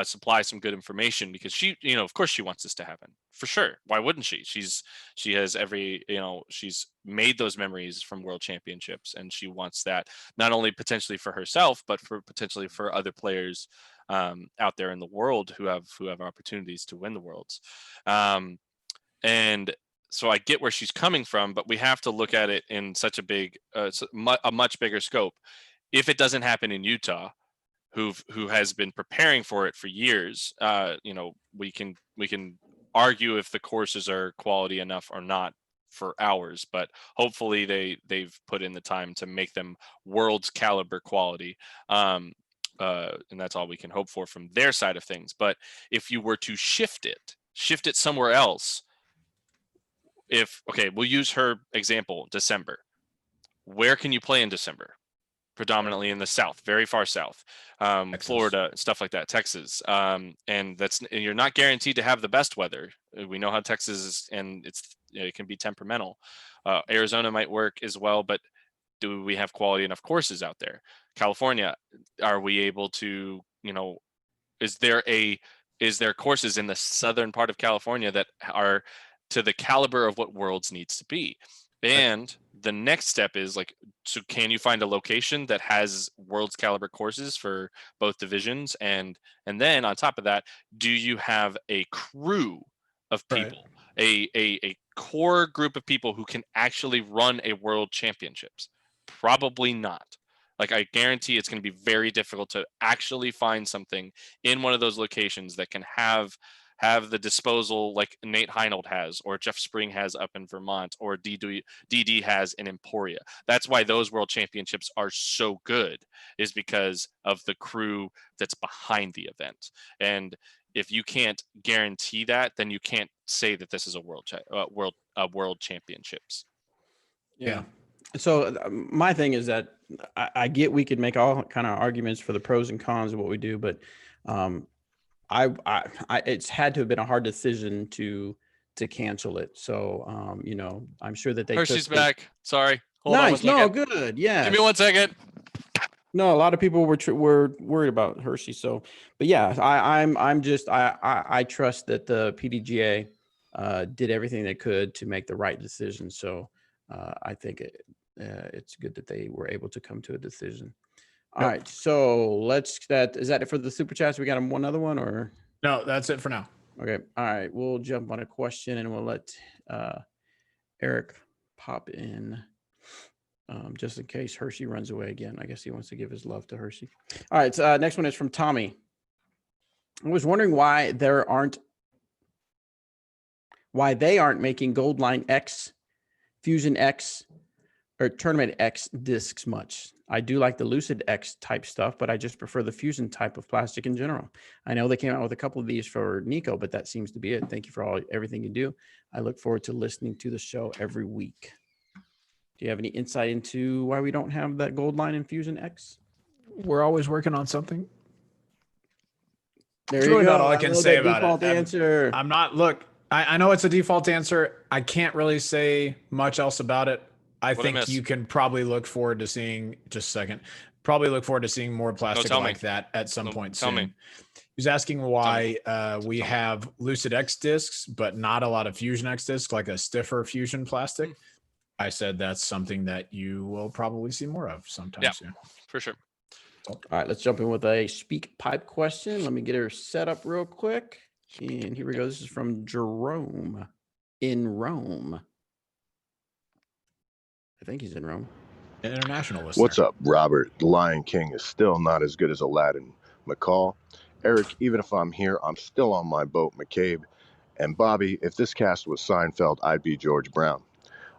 supply some good information, because she, of course she wants this to happen for sure. Why wouldn't she? She has every, she's made those memories from world championships, and she wants that not only potentially for herself, but for potentially for other players out there in the world who have opportunities to win the worlds. And so I get where she's coming from, but we have to look at it in such a big, a much bigger scope. If it doesn't happen in Utah, who has been preparing for it for years, we can argue if the courses are quality enough or not for hours, but hopefully they've put in the time to make them world's caliber quality. And that's all we can hope for from their side of things. But if you were to shift it somewhere else, we'll use her example, December. Where can you play in December? Predominantly in the South, very far South, Florida, stuff like that, Texas. And you're not guaranteed to have the best weather. We know how Texas is, and it can be temperamental. Arizona might work as well, but do we have quality enough courses out there? California, are we able to, is there courses in the southern part of California that are to the caliber of what Worlds needs to be? And the next step is so can you find a location that has Worlds caliber courses for both divisions? And then on top of that, do you have a crew of people, a core group of people who can actually run a World Championships? Probably not. I guarantee it's going to be very difficult to actually find something in one of those locations that can have the disposal like Nate Heinold has, or Jeff Spring has up in Vermont, or DD has in Emporia. That's why those World Championships are so good, is because of the crew that's behind the event. And if you can't guarantee that, then you can't say that this is a World Championships. Yeah. So my thing is that I get we could make all kind of arguments for the pros and cons of what we do, but it's had to have been a hard decision to cancel it. So I'm sure that Hershey's back. Sorry. Hold nice. On no, good. Yeah. Give me 1 second. No, a lot of people were worried about Hershey. So, but yeah, I trust that the PDGA did everything they could to make the right decision. So I think it's good that they were able to come to a decision. All right, so is that it for the super chats? We got one other one, or no? That's it for now. Okay, all right, we'll jump on a question and we'll let Eric pop in just in case Hershey runs away again. I guess he wants to give his love to Hershey. All right, next one is from Tommy. I was wondering why they aren't making Gold Line X, Fusion X, or Tournament X discs much. I do like the Lucid X type stuff, but I just prefer the Fusion type of plastic in general. I know they came out with a couple of these for Nico, but that seems to be it. Thank you for everything you do. I look forward to listening to the show every week. Do you have any insight into why we don't have that Gold Line in Fusion X? We're always working on something. There you go. Not all I can say about default it. Answer. I'm not. Look, I know it's a default answer. I can't really say much else about it. I think you can probably look forward to seeing more plastic like that at some point soon. He was asking why we have Lucid X discs, but not a lot of Fusion X discs, like a stiffer Fusion plastic. I said that's something that you will probably see more of sometime soon. For sure. All right, let's jump in with a speak pipe question. Let me get her set up real quick. And here we go. This is from Jerome in Rome. I think he's in Rome. An international listener. What's up, Robert? The Lion King is still not as good as Aladdin, McCall. Eric, even if I'm here, I'm still on my boat, McCabe. And Bobby, if this cast was Seinfeld, I'd be George Brown.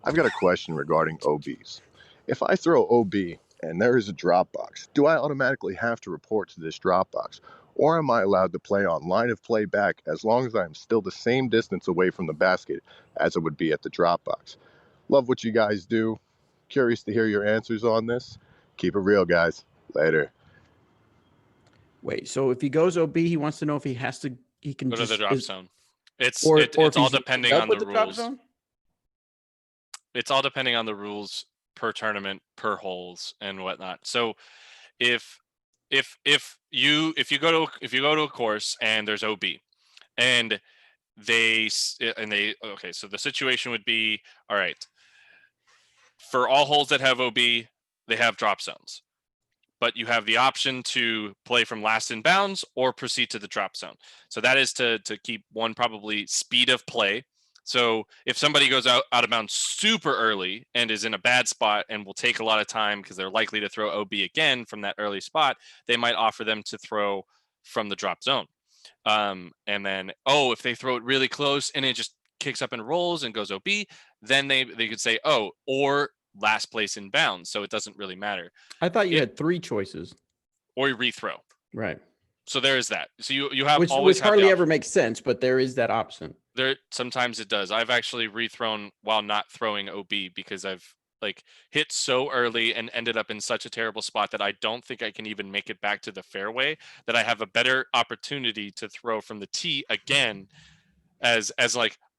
I've got a question regarding OBs. If I throw OB and there is a drop box, do I automatically have to report to this drop box? Or am I allowed to play on line of play back as long as I'm still the same distance away from the basket as it would be at the drop box? Love what you guys do. Curious to hear your answers on this. Keep it real, guys. Later. Wait, so if he goes OB, he wants to know if he has to, he can Go to just the drop zone. It's or it's if all he's depending up on with the drop rules. zone? It's all depending on the rules per tournament, per holes, and whatnot. So if you go to a course and there's OB and okay, so the situation would be, all right, for all holes that have OB, they have drop zones, but you have the option to play from last in bounds or proceed to the drop zone. So that is to keep one, probably speed of play. So if somebody goes out of bounds super early and is in a bad spot and will take a lot of time because they're likely to throw OB again from that early spot, they might offer them to throw from the drop zone. And then, if they throw it really close and it just kicks up and rolls and goes OB, then they could say, or last place in bounds. So it doesn't really matter. I thought you had 3 choices. Or you rethrow. Right. So there is that. So you have which hardly ever makes sense, but there is that option. There sometimes it does. I've actually rethrown while not throwing OB because I've hit so early and ended up in such a terrible spot that I don't think I can even make it back to the fairway, that I have a better opportunity to throw from the tee again, as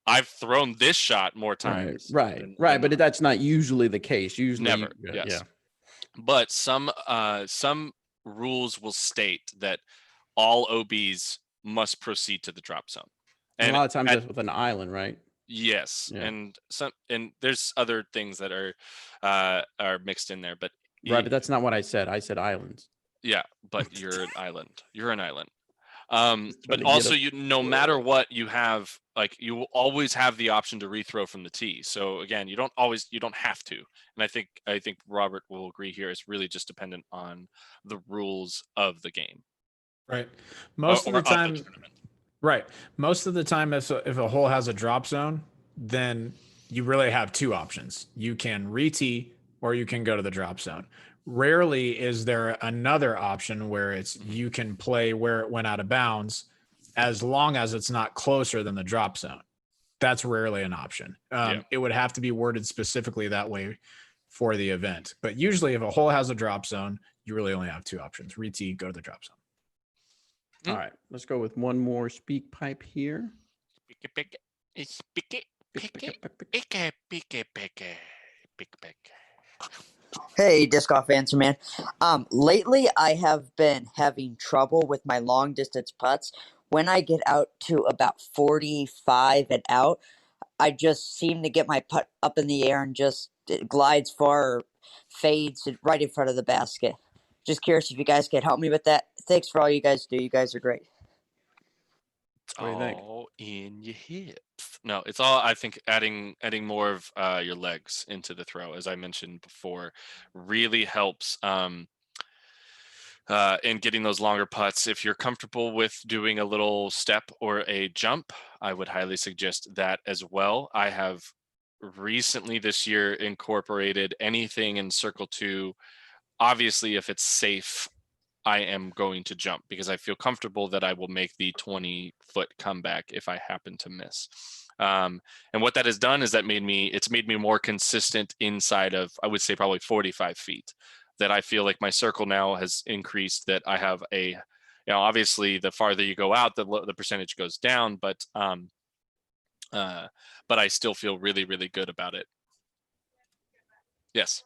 I've thrown this shot more times. Right. But that's not usually the case. Usually never. Yes. Yeah. But some rules will state that all OBs must proceed to the drop zone. And a lot of times that's with an island, right? Yes. Yeah. And there's other things that are mixed in there, but right, but that's not what I said. I said islands. Yeah, but you're an island. You're an island. But also no matter what you have, you will always have the option to rethrow from the tee. So again, you don't have to. And I think Robert will agree here. It's really just dependent on the rules of the game. Right. Most of the time, right. Most of the time, if a hole has a drop zone, then you really have 2 options. You can re-tee or you can go to the drop zone. Rarely is there another option where you can play where it went out of bounds, as long as it's not closer than the drop zone. That's rarely an option. It would have to be worded specifically that way for the event. But usually if a hole has a drop zone, you really only have 2 options. Re-tee, go to the drop zone. All right, let's go with one more speak pipe here. Hey, Disc Golf Answer Man. Lately I have been having trouble with my long distance putts. When I get out to about 45 and out, I just seem to get my putt up in the air and just it glides far, or fades right in front of the basket. Just curious if you guys could help me with that. Thanks for all you guys do. You guys are great. All in your hips. No, it's all, I think, adding more of your legs into the throw, as I mentioned before, really helps in getting those longer putts. If you're comfortable with doing a little step or a jump, I would highly suggest that as well. I have recently this year incorporated anything in Circle 2. Obviously, if it's safe, I am going to jump because I feel comfortable that I will make the 20-foot comeback if I happen to miss. And what that has done is it's made me more consistent inside of, I would say, probably 45 feet. That I feel like my circle now has increased, that I have obviously the farther you go out, the percentage goes down, but I still feel really, really good about it. Yes.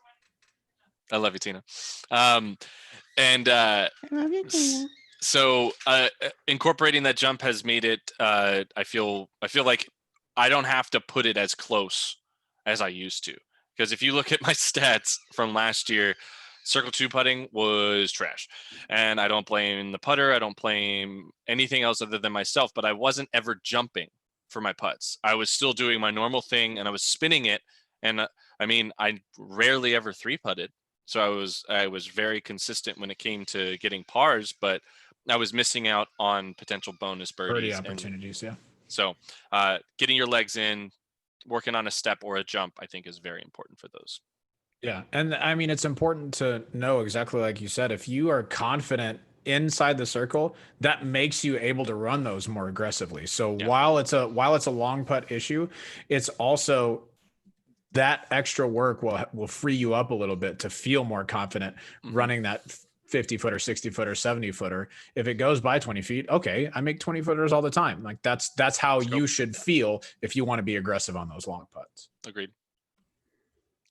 I love you, Tina. So incorporating that jump has made it, I feel like I don't have to put it as close as I used to. Because if you look at my stats from last year, Circle 2 putting was trash. And I don't blame the putter. I don't blame anything else other than myself. But I wasn't ever jumping for my putts. I was still doing my normal thing, and I was spinning it. And I rarely ever 3-putted. So I was very consistent when it came to getting pars, but I was missing out on potential bonus Birdie birdies. opportunities, yeah. So getting your legs in, working on a step or a jump, I think is very important for those. Yeah. And I mean, it's important to know exactly like you said, if you are confident inside the circle, that makes you able to run those more aggressively. So while it's a long putt issue, it's also that extra work will free you up a little bit to feel more confident running that 50 footer, 60 footer, 70 footer. If it goes by 20 feet, okay, I make 20 footers all the time. Like that's how you should feel if you want to be aggressive on those long putts. Agreed.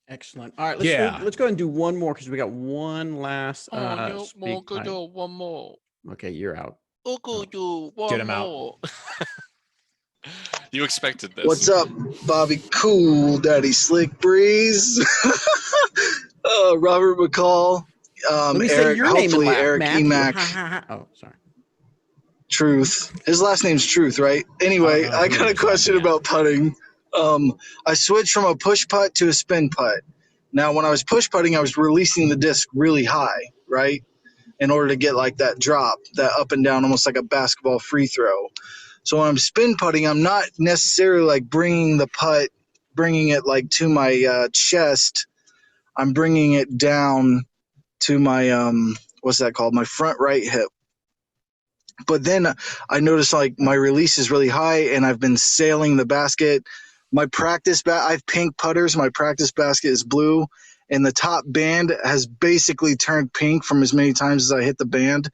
Excellent. All right, let's go ahead and do one more because we got one last. Do one more. Okay, you're out. Do one Get him more. You expected this. What's up, Bobby Cool, Daddy Slick Breeze, Robert McCall, Let me Eric, say your name and hopefully laugh, Eric Matthew. Emac. Oh, sorry. Truth. His last name's Truth, right? Anyway, I got a question about putting. I switched from a push putt to a spin putt. Now, when I was push putting, I was releasing the disc really high, right? In order to get like that drop, that up and down, almost like a basketball free throw. So when I'm spin putting, I'm not necessarily like bringing it like to my chest. I'm bringing it down to my what's that called? My front right hip. But then I noticed like my release is really high, and I've been sailing the basket. My I have pink putters. My practice basket is blue, and the top band has basically turned pink from as many times as I hit the band.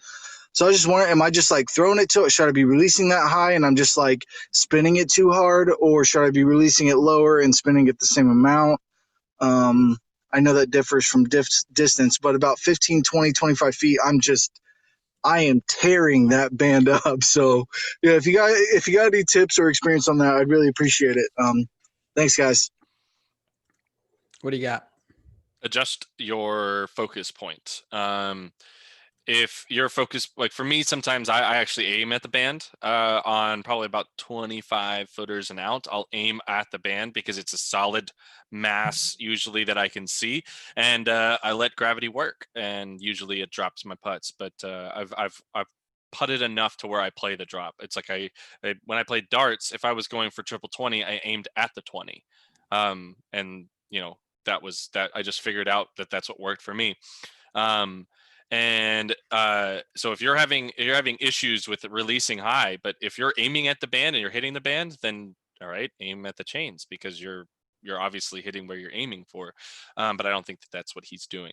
So I was just wondering, am I just like throwing it to it? Should I be releasing that high and I'm just like spinning it too hard, or should I be releasing it lower and spinning it the same amount? I know that differs from distance, but about 15, 20, 25 feet, I am tearing that band up. So yeah, if you got any tips or experience on that, I'd really appreciate it. Thanks, guys. What do you got? Adjust your focus point. If your focus, like for me, sometimes I actually aim at the band on probably about 25 footers and out. I'll aim at the band because it's a solid mass usually that I can see, and I let gravity work, and usually it drops my putts. But I've putted enough to where I play the drop. It's like when I played darts, if I was going for triple 20, I aimed at the 20, and that was that. I just figured out that that's what worked for me. So if you're having issues with releasing high, but if you're aiming at the band and you're hitting the band, then all right, aim at the chains because you're obviously hitting where you're aiming for. But I don't think that that's what he's doing.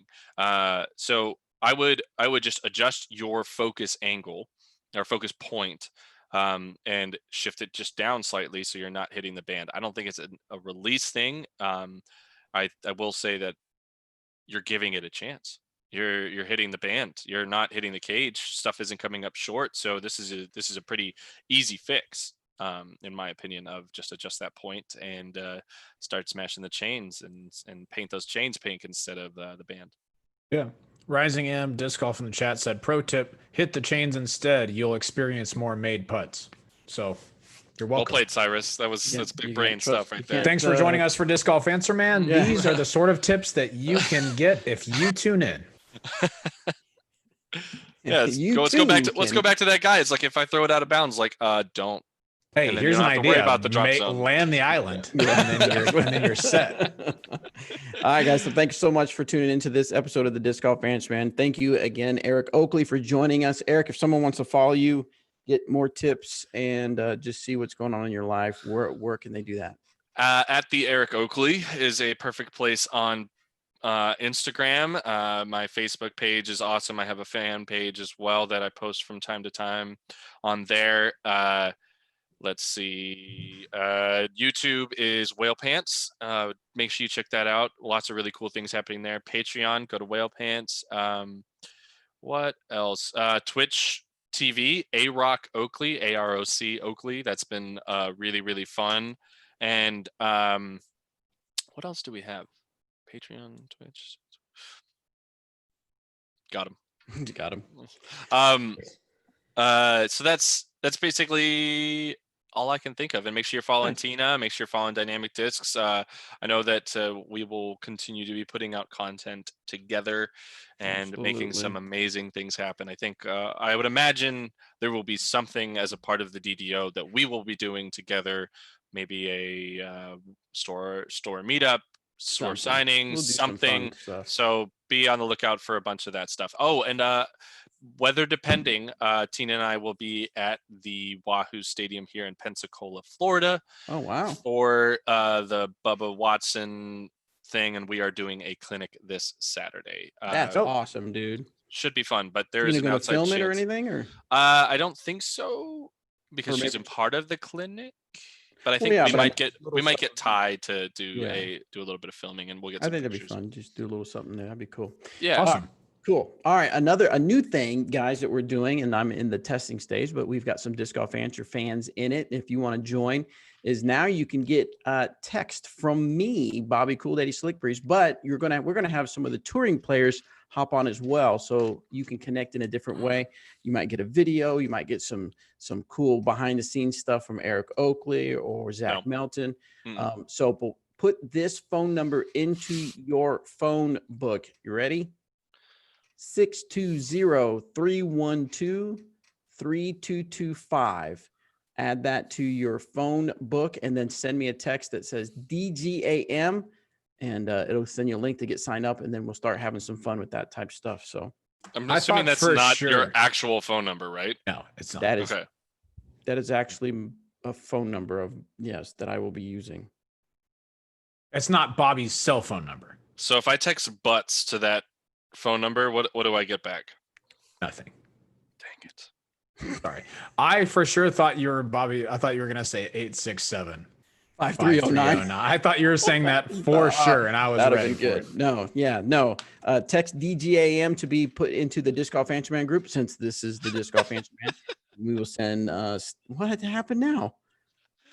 So I would just adjust your focus angle or focus point, and shift it just down slightly so you're not hitting the band. I don't think it's a release thing. I will say that you're giving it a chance. You're hitting the band. You're not hitting the cage. Stuff isn't coming up short. So this is a pretty easy fix, in my opinion, of just adjust that point and start smashing the chains and paint those chains pink instead of the band. Yeah. Rising M Disc Golf in the chat said, pro tip, hit the chains instead. You'll experience more made putts. So you're welcome. Well played, Cyrus. That's big brain stuff right there. Thanks for joining us for Disc Golf Answer Man. Yeah. These are the sort of tips that you can get if you tune in. Yeah, let's go back to that guy. It's like if I throw it out of bounds, like don't. Hey, here's an idea. About the drop zone. Land the island, and then you're set. All right, guys. So thanks so much for tuning into this episode of the Disc Golf Answer Man. Thank you again, Eric Oakley, for joining us. Eric, if someone wants to follow you, get more tips, and just see what's going on in your life, where can they do that? At the Eric Oakley is a perfect place on Instagram. My Facebook page is awesome. I have a fan page as well that I post from time to time on there. Let's see. YouTube is Whale Pants. Make sure you check that out. Lots of really cool things happening there. Patreon, go to Whale Pants. What else? Twitch TV, AROC Oakley, AROC Oakley. That's been really, really fun. And what else do we have? Patreon, Twitch. Got him. You got him. So that's basically all I can think of. And make sure you're following Tina. Make sure you're following Dynamic Discs. I know that we will continue to be putting out content together and making some amazing things happen. I think I would imagine there will be something as a part of the DDO that we will be doing together. Maybe a store meetup, store signings, something. So be on the lookout for a bunch of that stuff. Oh, and weather depending, Tina and I will be at the Wahoo Stadium here in Pensacola, Florida. Oh, wow. For the Bubba Watson thing, and we are doing a clinic this Saturday. That's awesome, dude. Should be fun, but there's an outside film chance. it or anything, or I don't think so, because she's a part of the clinic. But I think we might get Ty to do a little bit of filming, and we'll get. I think that'd be fun. Just do a little something there. That'd be cool. Yeah, awesome. Cool. All right, a new thing, guys, that we're doing, and I'm in the testing stage, but we've got some Disc Golf Answer fans in it. If you want to join, is now you can get text from me, Bobby Cool Daddy Slick Breeze, but we're gonna have some of the touring players hop on as well, so you can connect in a different way. You might get a video, you might get some cool behind the scenes stuff from Eric Oakley or Zach Melton. So put this phone number into your phone book. You ready? 620-312-3225. Add that to your phone book and then send me a text that says DGAM, and it'll send you a link to get signed up, and then we'll start having some fun with that type stuff. So I'm assuming that's not your actual phone number, right? No, it's not. That is actually a phone number that I will be using. It's not Bobby's cell phone number. So if I text butts to that phone number, what do I get back? Nothing. Dang it. Sorry. I for sure thought you were Bobby. I thought you were going to say 867-5309. I thought you were saying that for sure, and I was ready for it. No. Text DGAM to be put into the Disc Golf Answer Man group, since this is the Disc Golf Answer Man. We will send what happened now?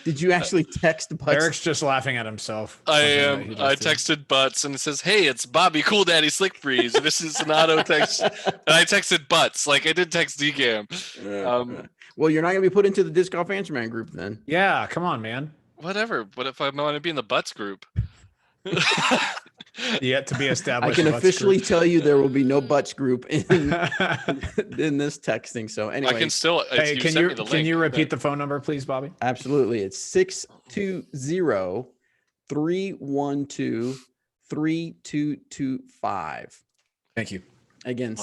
Did you actually text Butts? Eric's just laughing at himself. I am. I texted Butts and it says, "Hey, it's Bobby Cool Daddy Slick Breeze." And this is an auto text. And I texted Butts. Like I did text DGAM. Well, you're not gonna be put into the Disc Golf Answer Man group then. Yeah, come on, man. Whatever. What if I want to be in the Butts group? Yet to be established. I can officially tell you there will be no Butts group in this texting. So anyway, I can still. Hey, can you repeat the phone number, please, Bobby? Absolutely. It's 620-312-3225. Thank you. Again,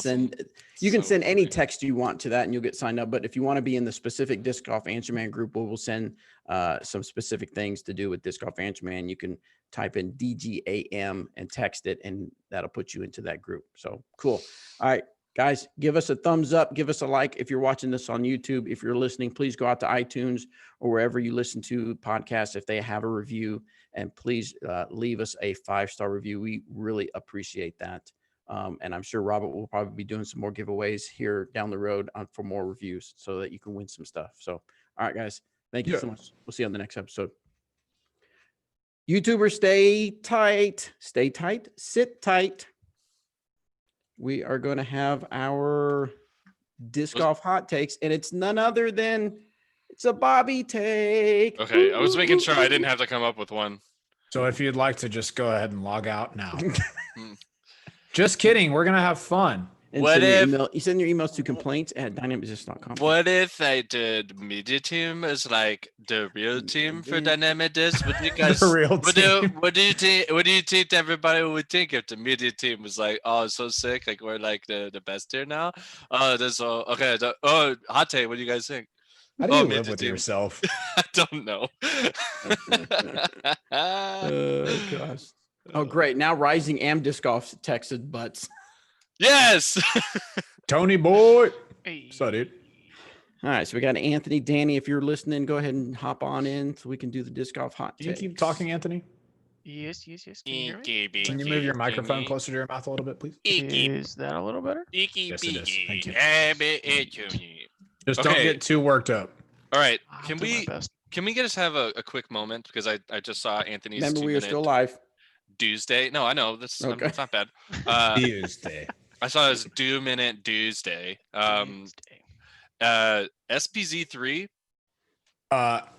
you can send any text you want to that, and you'll get signed up. But if you want to be in the specific Disc Golf Answer Man group, we'll send some specific things to do with Disc Golf Answer Man. You can type in DGAM and text it, and that'll put you into that group. So cool. All right, guys, give us a thumbs up. Give us a like if you're watching this on YouTube. If you're listening, please go out to iTunes or wherever you listen to podcasts if they have a review, and please leave us a 5-star review. We really appreciate that. And I'm sure Robert will probably be doing some more giveaways here down the road for more reviews so that you can win some stuff. So, all right, guys, thank you so much. We'll see you on the next episode. YouTubers, stay tight, sit tight. We are going to have our disc golf hot takes, and it's none other than it's a Bobby take. Okay, I was making sure I didn't have to come up with one. So if you'd like to just go ahead and log out now. Just kidding. We're going to have fun. And what if you send your emails to complaints@dynamicdisc.com? What if I did media team as like the real team for Dynamic Disc? Would you guys? The real team. What do you think? What do you think everybody would think if the media team was like, "Oh, it's so sick! Like we're like the best here now." Oh, that's all. Okay. Hot take. What do you guys think? How do you live with yourself? I don't know. Oh gosh. Oh great! Now Rising Am Disc Golf texted Butts. Yes. Tony boy. Hey. What's up, dude? All right, so we got Anthony, Danny. If you're listening, go ahead and hop on in so we can do the disc golf hot takes. Can you keep talking, Anthony? Yes. Can you move your microphone closer to your mouth a little bit, please? Is that a little better? Yes, it is. Thank you. Just don't get too worked up. All right. Can we just have a quick moment, because I just saw Anthony's. Remember, we are still live. Tuesday. No, I know that's okay. It's not bad. Tuesday. I saw his 2-minute Tuesday. SPZ3.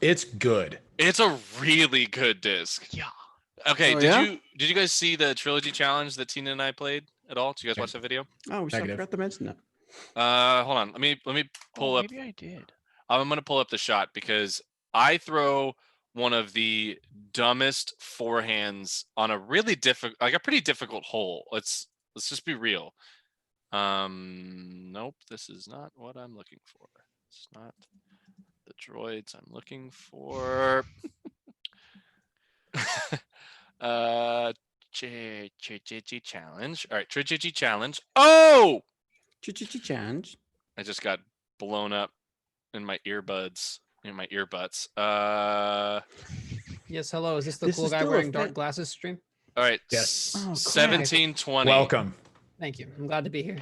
It's good. It's a really good disc. Yeah. Okay, Oh, did you guys see the trilogy challenge that Tina and I played at all? Did you guys watch that video? Oh, we still Negative. forgot to mention that. Hold on. Let me pull up. Maybe I did. I'm gonna pull up the shot because I throw one of the dumbest forehands on a really difficult, like a pretty difficult hole. Let's just be real. Nope, this is not what I'm looking for. It's not the droids I'm looking for. Challenge. All right, Trilogy challenge. Oh! Challenge. I just got blown up in my earbuds, in my earbuds. Yes, hello. Is this the This cool is guy still a wearing thing. dark glasses stream? All right. Yes. Oh, crap. 1720. Welcome. Thank you. I'm glad to be here.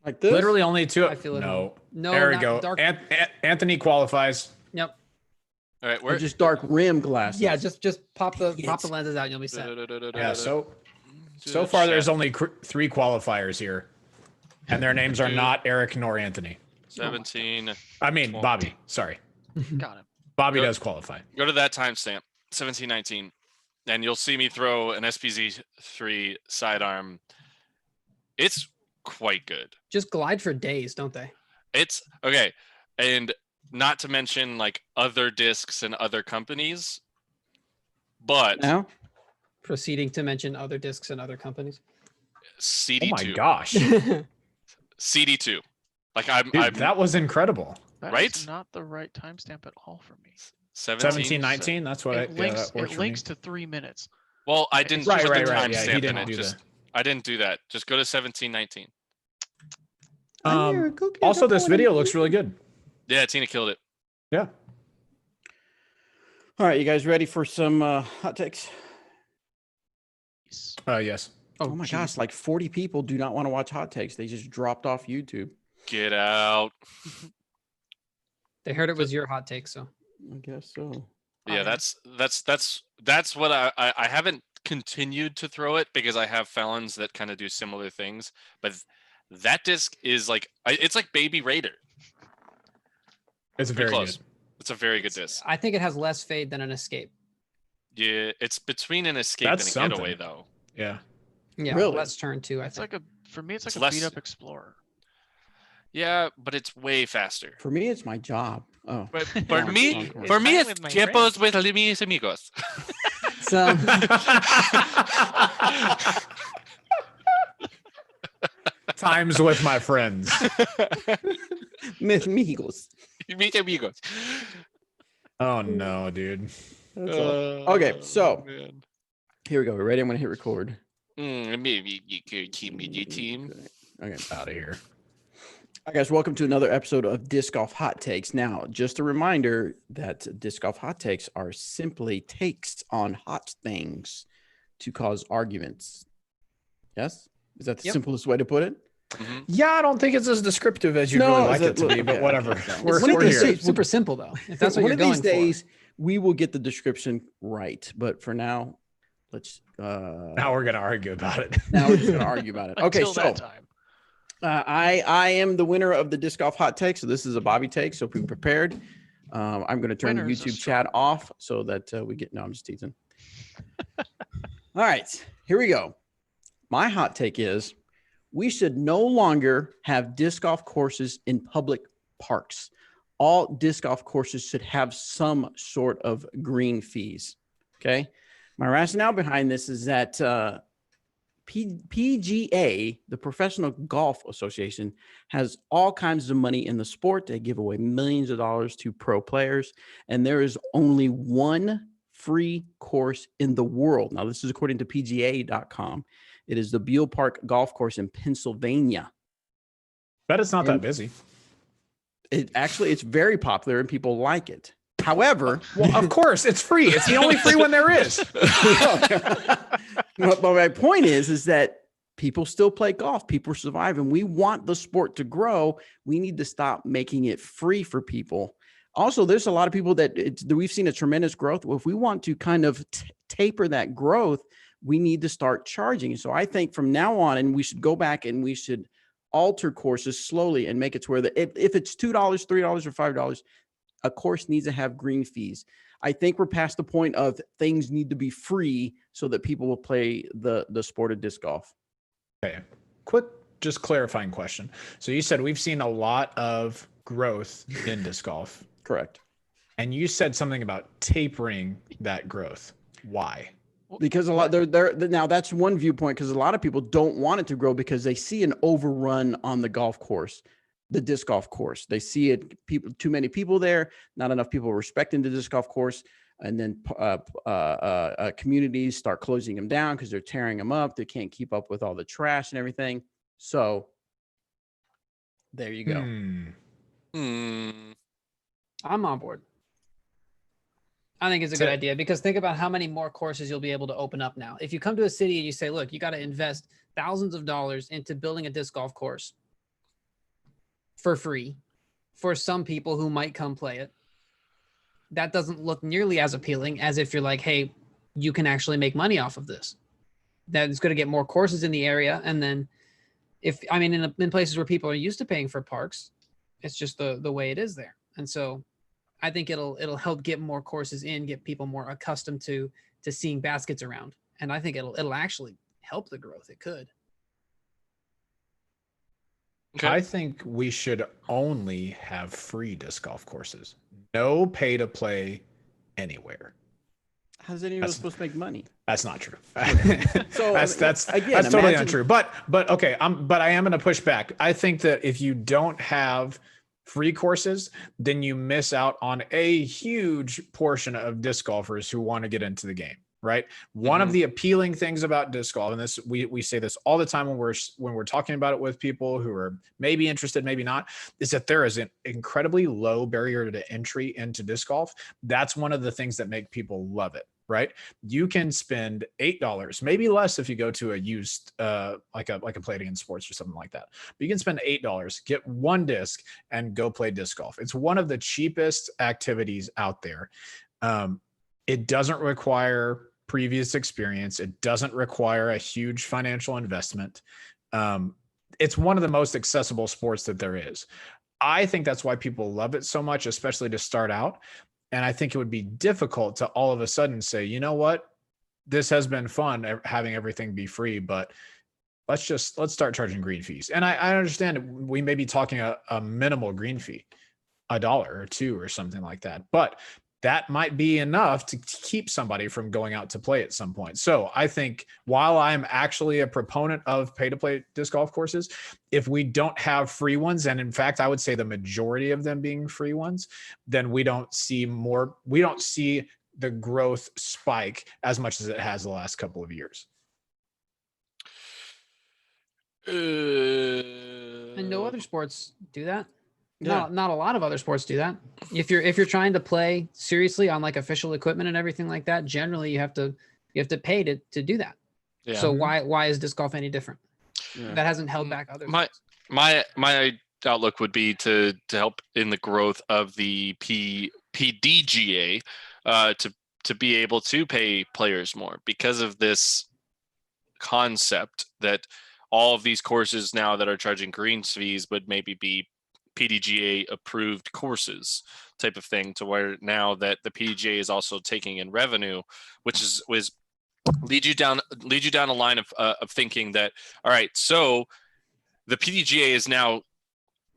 Like this? Literally only two. I feel at No. home. No, There we not go. dark- Anthony qualifies. Yep. All right, Or we're just dark rim glasses. Yeah, just pop the Yes. lenses out and you'll be set. Yeah. So far, there's only 3 qualifiers here, and their names are not Eric nor Anthony. 17. I mean, Bobby. Sorry, Got him. Bobby Go- does qualify. Go to that timestamp, 1719, and you'll see me throw an SPZ3 sidearm. It's quite good. Just glide for days, don't they? It's okay, and not to mention like other discs and other companies, but Now? Proceeding to mention other discs and other companies. CD2. Oh my gosh, CD2. Like dude, I'm that was incredible. That Right? is not the right timestamp at all for me. 1719. That's what It links. that works It for me. links to 3 minutes. Well, I didn't Right, put right, the right. Yeah, he timestamp in didn't it. do Just that. I didn't do that. Just go to 1719. Also, this video looks really good. Yeah, Tina killed it. Yeah. All right, you guys ready for some hot takes? Yes. Oh my gosh, like 40 people do not want to watch hot takes. They just dropped off YouTube. Get out. They heard it was your hot take, so I guess so. Yeah, that's what I haven't continued to throw it because I have felons that kind of do similar things. But that disc is like it's like Baby Raider. It's Pretty very close. good. It's a very good disc. I think it has less fade than an escape. Yeah, it's between an escape That's and a something. getaway though. Yeah. Yeah, Really? less turn too. I It's think. like for me, it's like It's a less- beat up Explorer. Yeah, but it's way faster. For me, it's my job. Oh, But wrong- for me, wrong course. for me, It's it's fine with my tiempos with mis amigos. So, Times with my friends. Mis amigos. Mis amigos. Oh no, dude. That's all. Okay, so man. here we go. We're ready. I'm going to hit record. Maybe you could keep me your team. Okay. Out of here. Hi, guys. Welcome to another episode of Disc Golf Hot Takes. Now, just a reminder that Disc Golf Hot Takes are simply takes on hot things to cause arguments. Yes? Is that the Yep. simplest way to put it? Mhm. Yeah, I don't think it's as descriptive as you'd No, really like is it to it- be, but yeah, whatever. okay. We're, One of we're these here. days- Super simple though. If that's what One you're of going these days, for. we will get the description right. But for now, let's. Now we're gonna argue about it. Now we're just going to argue about it. Okay, Until so that time. I am the winner of the Disc Golf Hot Take. So this is a Bobby take. So be prepared. I'm going to turn the Winner's a YouTube strong chat off so that we get. No, I'm just teasing. All right, here we go. My hot take is we should no longer have disc golf courses in public parks. All disc golf courses should have some sort of green fees. Okay. My rationale behind this is that PGA, the Professional Golf Association, has all kinds of money in the sport. They give away millions of dollars to pro players, and there is only one free course in the world. Now, this is according to PGA.com. It is the Beale Park Golf Course in Pennsylvania. Bet it's not that And- busy. It's very popular and people like it. However, Well, of course, it's free. It's the only free one there is. but my point is that people still play golf. People survive, and we want the sport to grow. We need to stop making it free for people. Also, there's a lot of people that we've seen a tremendous growth. If we want to kind of taper that growth, we need to start charging. So I think from now on, and we should go back and we should alter courses slowly and make it to where if it's $2, $3, or $5, a course needs to have green fees. I think we're past the point of things need to be free so that people will play the sport of disc golf. Okay. Quick, just clarifying question. So you said we've seen a lot of growth in disc golf. Correct. And you said something about tapering that growth. Why? Because a lot they're now that's one viewpoint, because a lot of people don't want it to grow because they see an overrun on the golf course, the disc golf course. They see it, too many people there, not enough people respecting the disc golf course, and then communities start closing them down because they're tearing them up. They can't keep up with all the trash and everything. So there you go. I'm on board. I think it's a good idea, because think about how many more courses you'll be able to open up now. If you come to a city and you say, look, you got to invest thousands of dollars into building a disc golf course for free for some people who might come play it, that doesn't look nearly as appealing as if you're like, hey, you can actually make money off of this. That is going to get more courses in the area. And then in places where people are used to paying for parks, it's just the way it is there. And so I think it'll help get more courses in, get people more accustomed to seeing baskets around. And I think it'll actually help the growth. It could. Okay. I think we should only have free disc golf courses. No pay to play anywhere. How's anyone supposed to make money? That's not true. So that's totally untrue. But okay, but I am going to push back. I think that if you don't have free courses, then you miss out on a huge portion of disc golfers who want to get into the game, right? One of the appealing things about disc golf, and this we say this all the time when we're talking about it with people who are maybe interested, maybe not, is that there is an incredibly low barrier to entry into disc golf. That's one of the things that make people love it. Right? You can spend $8, maybe less if you go to a used, like a Play It Again Sports or something like that. But you can spend $8, get one disc, and go play disc golf. It's one of the cheapest activities out there. It doesn't require previous experience. It doesn't require a huge financial investment. It's one of the most accessible sports that there is. I think that's why people love it so much, especially to start out. And I think it would be difficult to all of a sudden say, you know what, this has been fun having everything be free, but let's start charging green fees. And I understand we may be talking a minimal green fee, $1 or $2 or something like that, but that might be enough to keep somebody from going out to play at some point. So I think while I'm actually a proponent of pay-to-play disc golf courses, if we don't have free ones, and in fact, I would say the majority of them being free ones, then we don't see the growth spike as much as it has the last couple of years. And no other sports do that. Yeah. Not a lot of other sports do that. If you're trying to play seriously on like official equipment and everything like that, generally you have to pay to do that. Yeah. So why is disc golf any different? Yeah. That hasn't held back others. My outlook would be to help in the growth of the PDGA to be able to pay players more, because of this concept that all of these courses now that are charging green fees would maybe be PDGA approved courses type of thing, to where now that the PDGA is also taking in revenue, which was lead you down a line of thinking that, all right, so the PDGA is now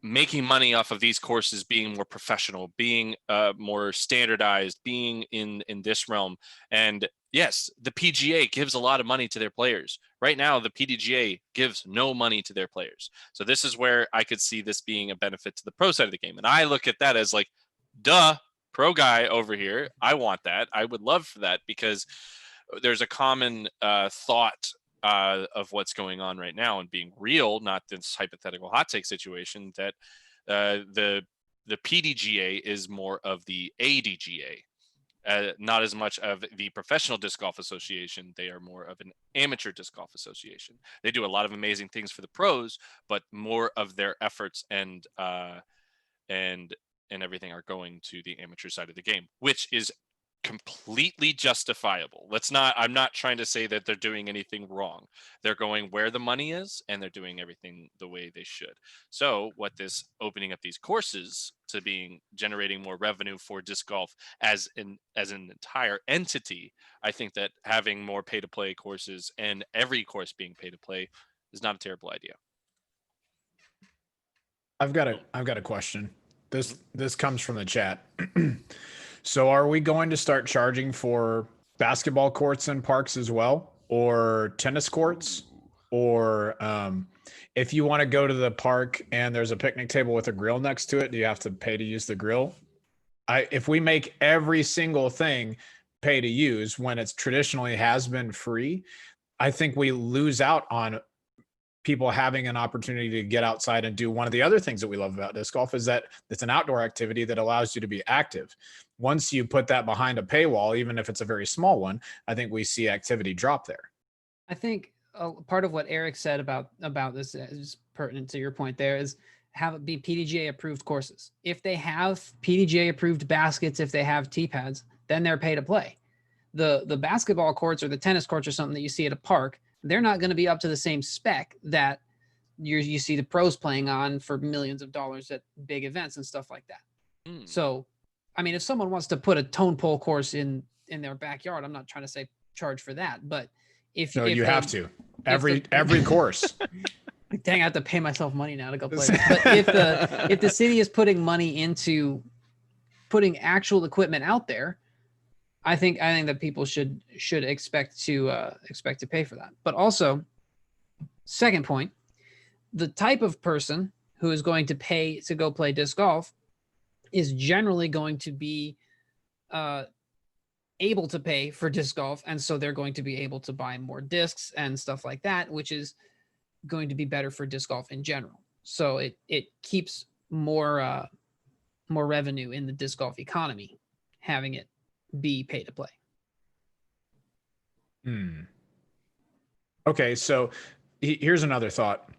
making money off of these courses being more professional, being more standardized, being in this realm. And yes, the PGA gives a lot of money to their players. Right now, the PDGA gives no money to their players. So this is where I could see this being a benefit to the pro side of the game. And I look at that as like, duh, pro guy over here. I want that. I would love for that, because there's a common thought of what's going on right now and being real, not this hypothetical hot take situation, that the PDGA is more of the ADGA. Not as much of the Professional Disc Golf Association. They are more of an amateur disc golf association. They do a lot of amazing things for the pros, but more of their efforts and everything are going to the amateur side of the game, which is completely justifiable. I'm not trying to say that they're doing anything wrong. They're going where the money is, and they're doing everything the way they should. So what this opening up these courses to generating more revenue for disc golf as an entire entity, I think that having more pay to play courses and every course being pay to play is not a terrible idea. I've got a question. This comes from the chat. So are we going to start charging for basketball courts and parks as well, or tennis courts? Or if you want to go to the park and there's a picnic table with a grill next to it, do you have to pay to use the grill? If we make every single thing pay to use when it's traditionally has been free, I think we lose out on people having an opportunity to get outside and do one of the other things that we love about disc golf is that it's an outdoor activity that allows you to be active. Once you put that behind a paywall, even if it's a very small one, I think we see activity drop there. I think part of what Eric said about this is pertinent to your point there is have it be PDGA approved courses. If they have PDGA approved baskets, if they have tee pads, then they're pay to play. The basketball courts or the tennis courts or something that you see at a park, they're not going to be up to the same spec that you see the pros playing on for millions of dollars at big events and stuff like that. So, I mean, if someone wants to put a tone pole course in their backyard, I'm not trying to say charge for that, but if you have to every course. Dang, I have to pay myself money now to go play. But if the city is putting money into putting actual equipment out there, I think that people should expect to pay for that. But also, second point, the type of person who is going to pay to go play disc golf is generally going to be able to pay for disc golf, and so they're going to be able to buy more discs and stuff like that, which is going to be better for disc golf in general. So it keeps more revenue in the disc golf economy, having it be pay to play. Okay, so here's another thought.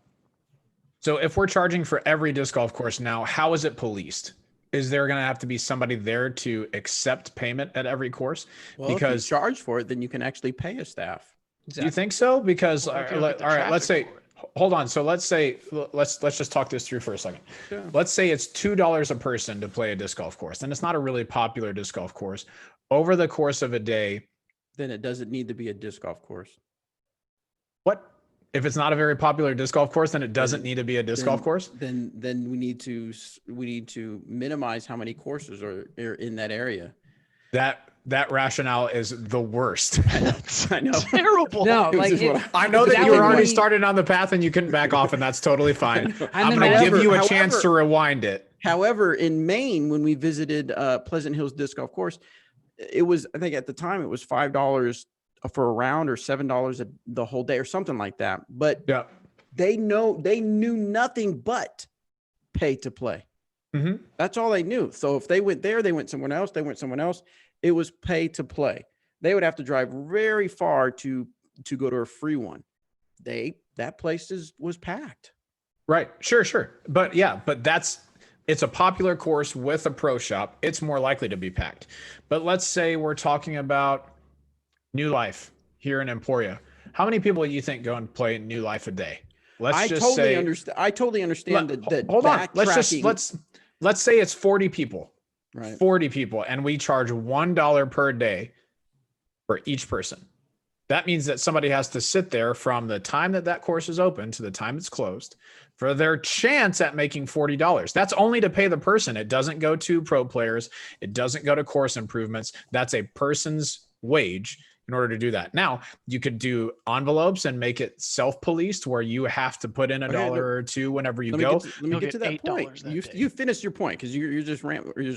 So if we're charging for every disc golf course now, how is it policed? Is there going to have to be somebody there to accept payment at every course? Well, because if you charge for it, then you can actually pay a staff. Exactly. Do you think so? Because all right, let's say, hold on. So let's say, let's just talk this through for a second. Yeah. Let's say it's $2 a person to play a disc golf course, and it's not a really popular disc golf course. Over the course of a day, then it doesn't need to be a disc golf course. What? If it's not a very popular disc golf course, then it doesn't need to be a disc golf course? Then we need to minimize how many courses are in that area. That rationale is the worst. I know. Terrible. No, I know that you were already started on the path and you couldn't back off, and that's totally fine. I'm going to give you a chance to rewind it. However, in Maine, when we visited Pleasant Hills Disc Golf Course, it was, I think at the time it was $5 for a round or $7 the whole day or something like that. But yeah, they knew nothing but pay to play. Mm-hmm. That's all they knew. So if they went there, they went somewhere else. It was pay to play. They would have to drive very far to go to a free one. That place was packed. Right. Sure. But yeah, it's a popular course with a pro shop. It's more likely to be packed. But let's say we're talking about New Life here in Emporia. How many people do you think go and play New Life a day? I totally understand that. Hold on. Let's say it's 40 people. Right. 40 people, and we charge $1 per day for each person. That means that somebody has to sit there from the time that course is open to the time it's closed for their chance at making $40. That's only to pay the person. It doesn't go to pro players. It doesn't go to course improvements. That's a person's wage in order to do that. Now, you could do envelopes and make it self-policed where you have to put in $1 or $2 whenever you go. Let me get to that point. You finished your point because you're just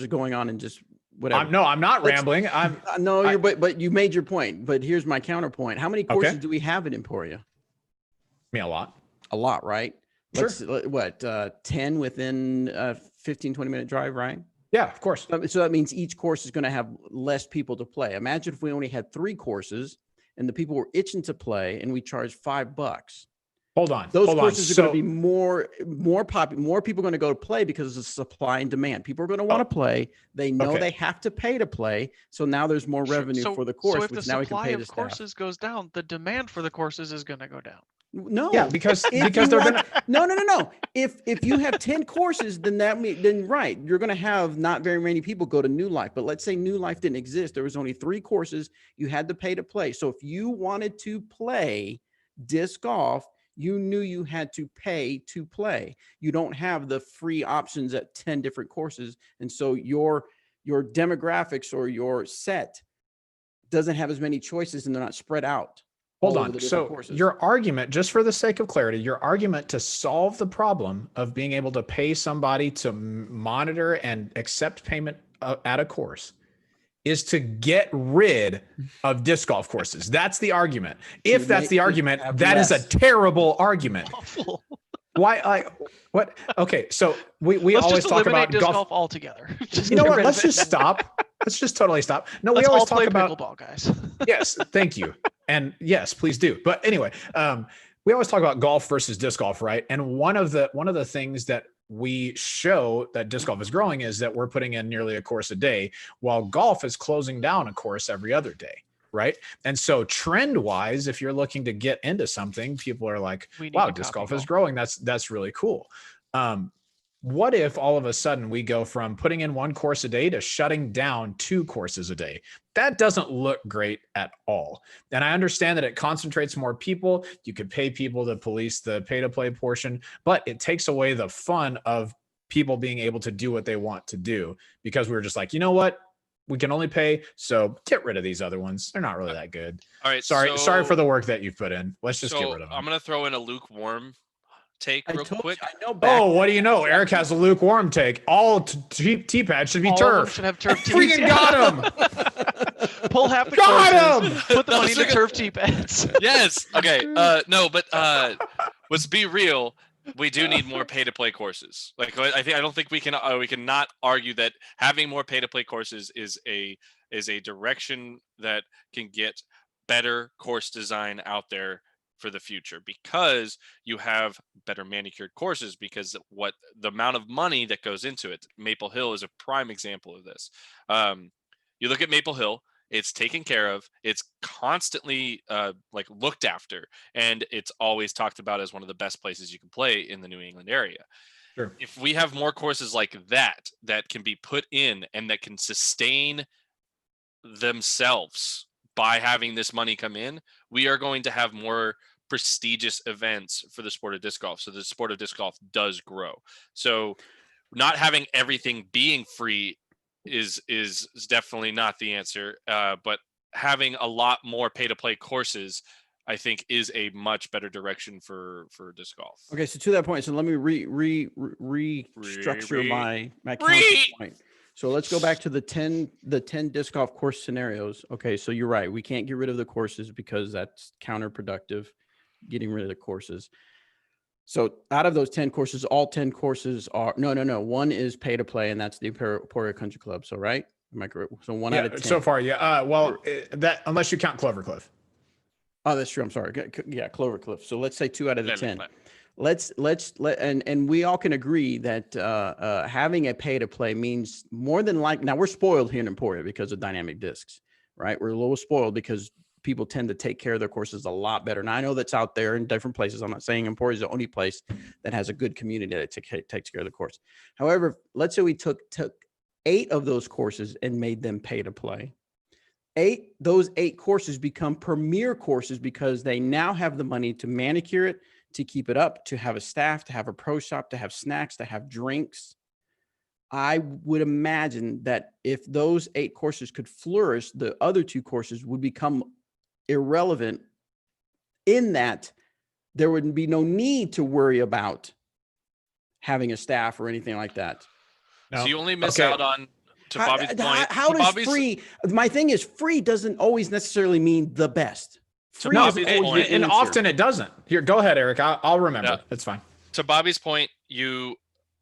going on and just whatever. I'm not rambling. But you made your point. But here's my counterpoint. How many courses do we have in Emporia? I mean, a lot. A lot, right? Sure. 10 within a 15, 20-minute drive, right? Yeah, of course. So that means each course is going to have less people to play. Imagine if we only had 3 courses and the people were itching to play and we charged $5. Hold on. Those courses are going to be more popular. More people are going to go to play because of supply and demand. People are going to want to play. They know they have to pay to play. So now there's more revenue for the course, so if which the now we can supply pay of the staff. courses goes down, the demand for the courses is going to go down. No, because they're gonna no. If you have 10 courses, then right, you're gonna have not very many people go to New Life. But let's say New Life didn't exist. There was only 3 courses. You had to pay to play. So if you wanted to play disc golf, you knew you had to pay to play. You don't have the free options at 10 different courses, and so your demographics or your set doesn't have as many choices, and they're not spread out. Hold on. So your argument, just for the sake of clarity, your argument to solve the problem of being able to pay somebody to monitor and accept payment at a course is to get rid of disc golf courses. That's the argument. If that's the argument, that is a terrible argument. Awful. Why? What? Okay. So we always talk about disc golf altogether. You know what? Let's just stop. Let's just totally stop. No, we always talk about pickleball, guys. Yes, thank you. And yes, please do. But anyway, we always talk about golf versus disc golf, right? And one of the things that we show that disc golf is growing is that we're putting in nearly a course a day, while golf is closing down a course every other day, right? And so trend-wise, if you're looking to get into something, people are like, "Wow, disc golf is growing. That's really cool." What if all of a sudden we go from putting in 1 course a day to shutting down 2 courses a day? That doesn't look great at all. And I understand that it concentrates more people. You could pay people to police the pay to play portion, but it takes away the fun of people being able to do what they want to do, because we're just like, you know what? We can only pay, so get rid of these other ones. They're not really that good. All right. Sorry for the work that you've put in. Let's just get rid of them. I'm going to throw in a lukewarm take real quick. Oh, what do you know? Eric has a lukewarm take. All T-pads should be turf. Should have turf tees. Freaking got him. Pull half the Got courses, put the money into turf tee pads. Yes. Okay. No, but let's be real. We do need more pay-to-play courses. Like I don't think we cannot argue that having more pay-to-play courses is a direction that can get better course design out there for the future, because you have better manicured courses, because the amount of money that goes into it. Maple Hill is a prime example of this. You look at Maple Hill, it's taken care of, it's constantly like looked after, and it's always talked about as one of the best places you can play in the New England area. Sure. If we have more courses like that can be put in and that can sustain themselves by having this money come in, we are going to have more prestigious events for the sport of disc golf. So the sport of disc golf does grow. So not having everything being free is definitely not the answer. But having a lot more pay to play courses, I think, is a much better direction for disc golf. Okay, so to that point, so let me restructure my counterpoint. So let's go back to the 10 disc golf course scenarios. Okay, so you're right. We can't get rid of the courses because that's counterproductive, getting rid of the courses. So out of those 10 courses, all 10 courses are no. One is pay to play, and that's the Emporia Country Club. So right? Am I correct? So 1 out of 10. So far, yeah. That unless you count Clovercliff. Oh, that's true. I'm sorry. Yeah, Clovercliff. So let's say 2 out of the 10. And we all can agree that having a pay to play means more than like, now we're spoiled here in Emporia because of dynamic discs, right? We're a little spoiled because people tend to take care of their courses a lot better. And I know that's out there in different places. I'm not saying Emporia is the only place that has a good community that takes care of the course. However, let's say we took 8 of those courses and made them pay to play. Those 8 courses become premier courses because they now have the money to manicure it, to keep it up, to have a staff, to have a pro shop, to have snacks, to have drinks. I would imagine that if those 8 courses could flourish, the other 2 courses would become irrelevant, in that there would be no need to worry about having a staff or anything like that. No. So you only miss out on, to Bobby's point. How does free? My thing is, free doesn't always necessarily mean the best. Free and often it doesn't. Here, go ahead, Eric. I'll remember. Yeah. That's fine. To Bobby's point,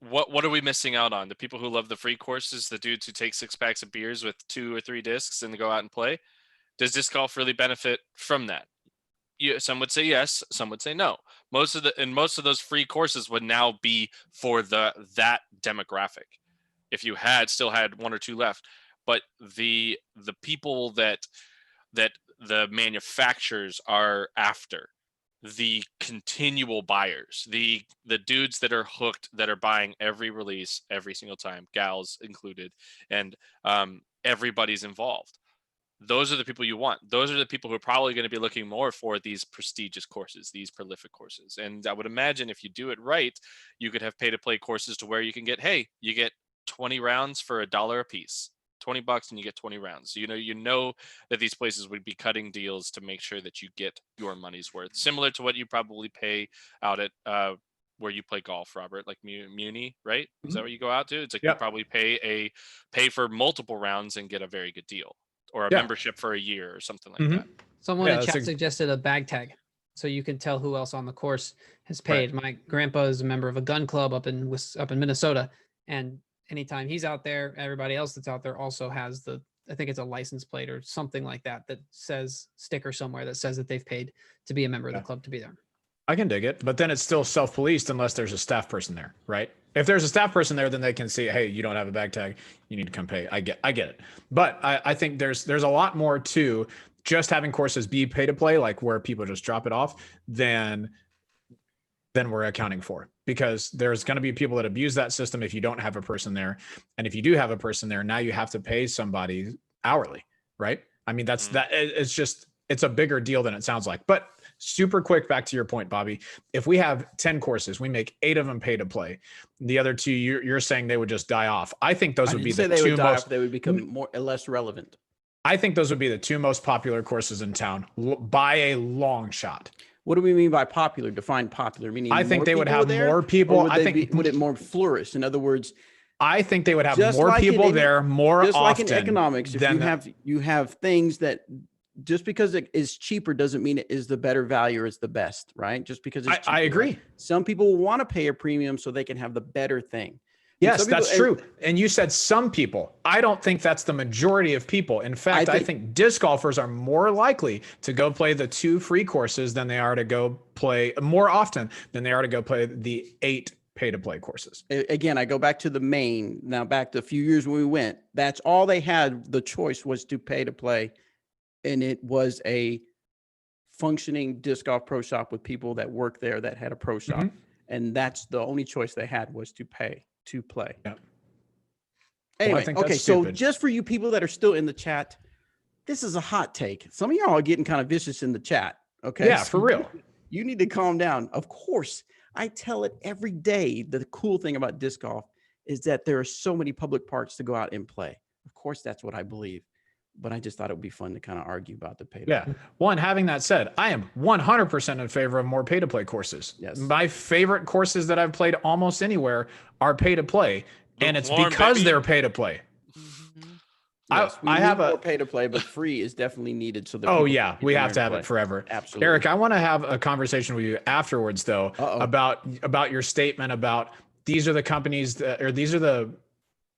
what are we missing out on? The people who love the free courses, the dudes who take 6 packs of beers with 2 or 3 discs and go out and play. Does disc golf really benefit from that? some would say yes, some would say no. Most of those free courses would now be for that demographic. If you still had one or two left, but the people that the manufacturers are after, the continual buyers, the dudes that are hooked, that are buying every release every single time, gals included, and everybody's involved. Those are the people you want. Those are the people who are probably going to be looking more for these prestigious courses, these prolific courses. And I would imagine if you do it right, you could have pay to play courses to where you can get, hey, you get 20 rounds for $1 a piece, $20 and you get 20 rounds. So, you know that these places would be cutting deals to make sure that you get your money's worth, similar to what you probably pay out at where you play golf, Robert, like Muni, right? Is that what you go out to? It's like you probably pay for multiple rounds and get a very good deal, or a membership for a year or something like that. Someone in chat suggested a bag tag, so you can tell who else on the course has paid. Right. My grandpa is a member of a gun club up in Minnesota, and anytime he's out there, everybody else that's out there also has I think it's a license plate or something like that says, sticker somewhere that says that they've paid to be a member of the club to be there. I can dig it, but then it's still self-policed unless there's a staff person there, right? If there's a staff person there, then they can see, hey, you don't have a bag tag, you need to come pay. I get it. But I think there's a lot more to just having courses be pay to play, like where people just drop it off, than we're accounting for, because there's going to be people that abuse that system if you don't have a person there. And if you do have a person there, now you have to pay somebody hourly, right? I mean, it's a bigger deal than it sounds like. But super quick, back to your point, Bobby, if we have 10 courses, we make 8 of them pay to play. The other 2, you're saying they would just die off. I think those would be the two most, they would become less relevant. I think those would be the 2 most popular courses in town by a long shot. What do we mean by popular? Define popular, meaning I think they would have more people. Would it more flourish? In other words, I think they would have more people there more often. Just like in economics, if you have things that, just because it is cheaper doesn't mean it is the better value or is the best, right? Just because it's cheaper, I agree. Right? Some people want to pay a premium so they can have the better thing. Yes, that's true. And you said some people. I don't think that's the majority of people. In fact, I think disc golfers are more likely to go play the 2 free courses than they are to go play more often than they are to go play the 8 pay to play courses. Again, I go back to the main. Now back to a few years when we went, that's all they had. The choice was to pay to play. And it was a functioning disc golf pro shop with people that worked there that had a pro shop. And that's the only choice they had, was to pay to play. Yeah. Anyway, okay, so just for you people that are still in the chat, this is a hot take. Some of y'all are getting kind of vicious in the chat. Okay. Yeah, for real. You need to calm down. Of course, I tell it every day. The cool thing about disc golf is that there are so many public parks to go out and play. Of course, that's what I believe. But I just thought it would be fun to kind of argue about the pay to play. Yeah. One, having that said, I am 100% in favor of more pay to play courses. Yes. My favorite courses that I've played almost anywhere are pay to play. And it's because they're pay to play. Yes, I have more pay to play, but free is definitely needed. So that we have to have it forever. Absolutely. Eric, I want to have a conversation with you afterwards, though, about your statement about these are the companies these are the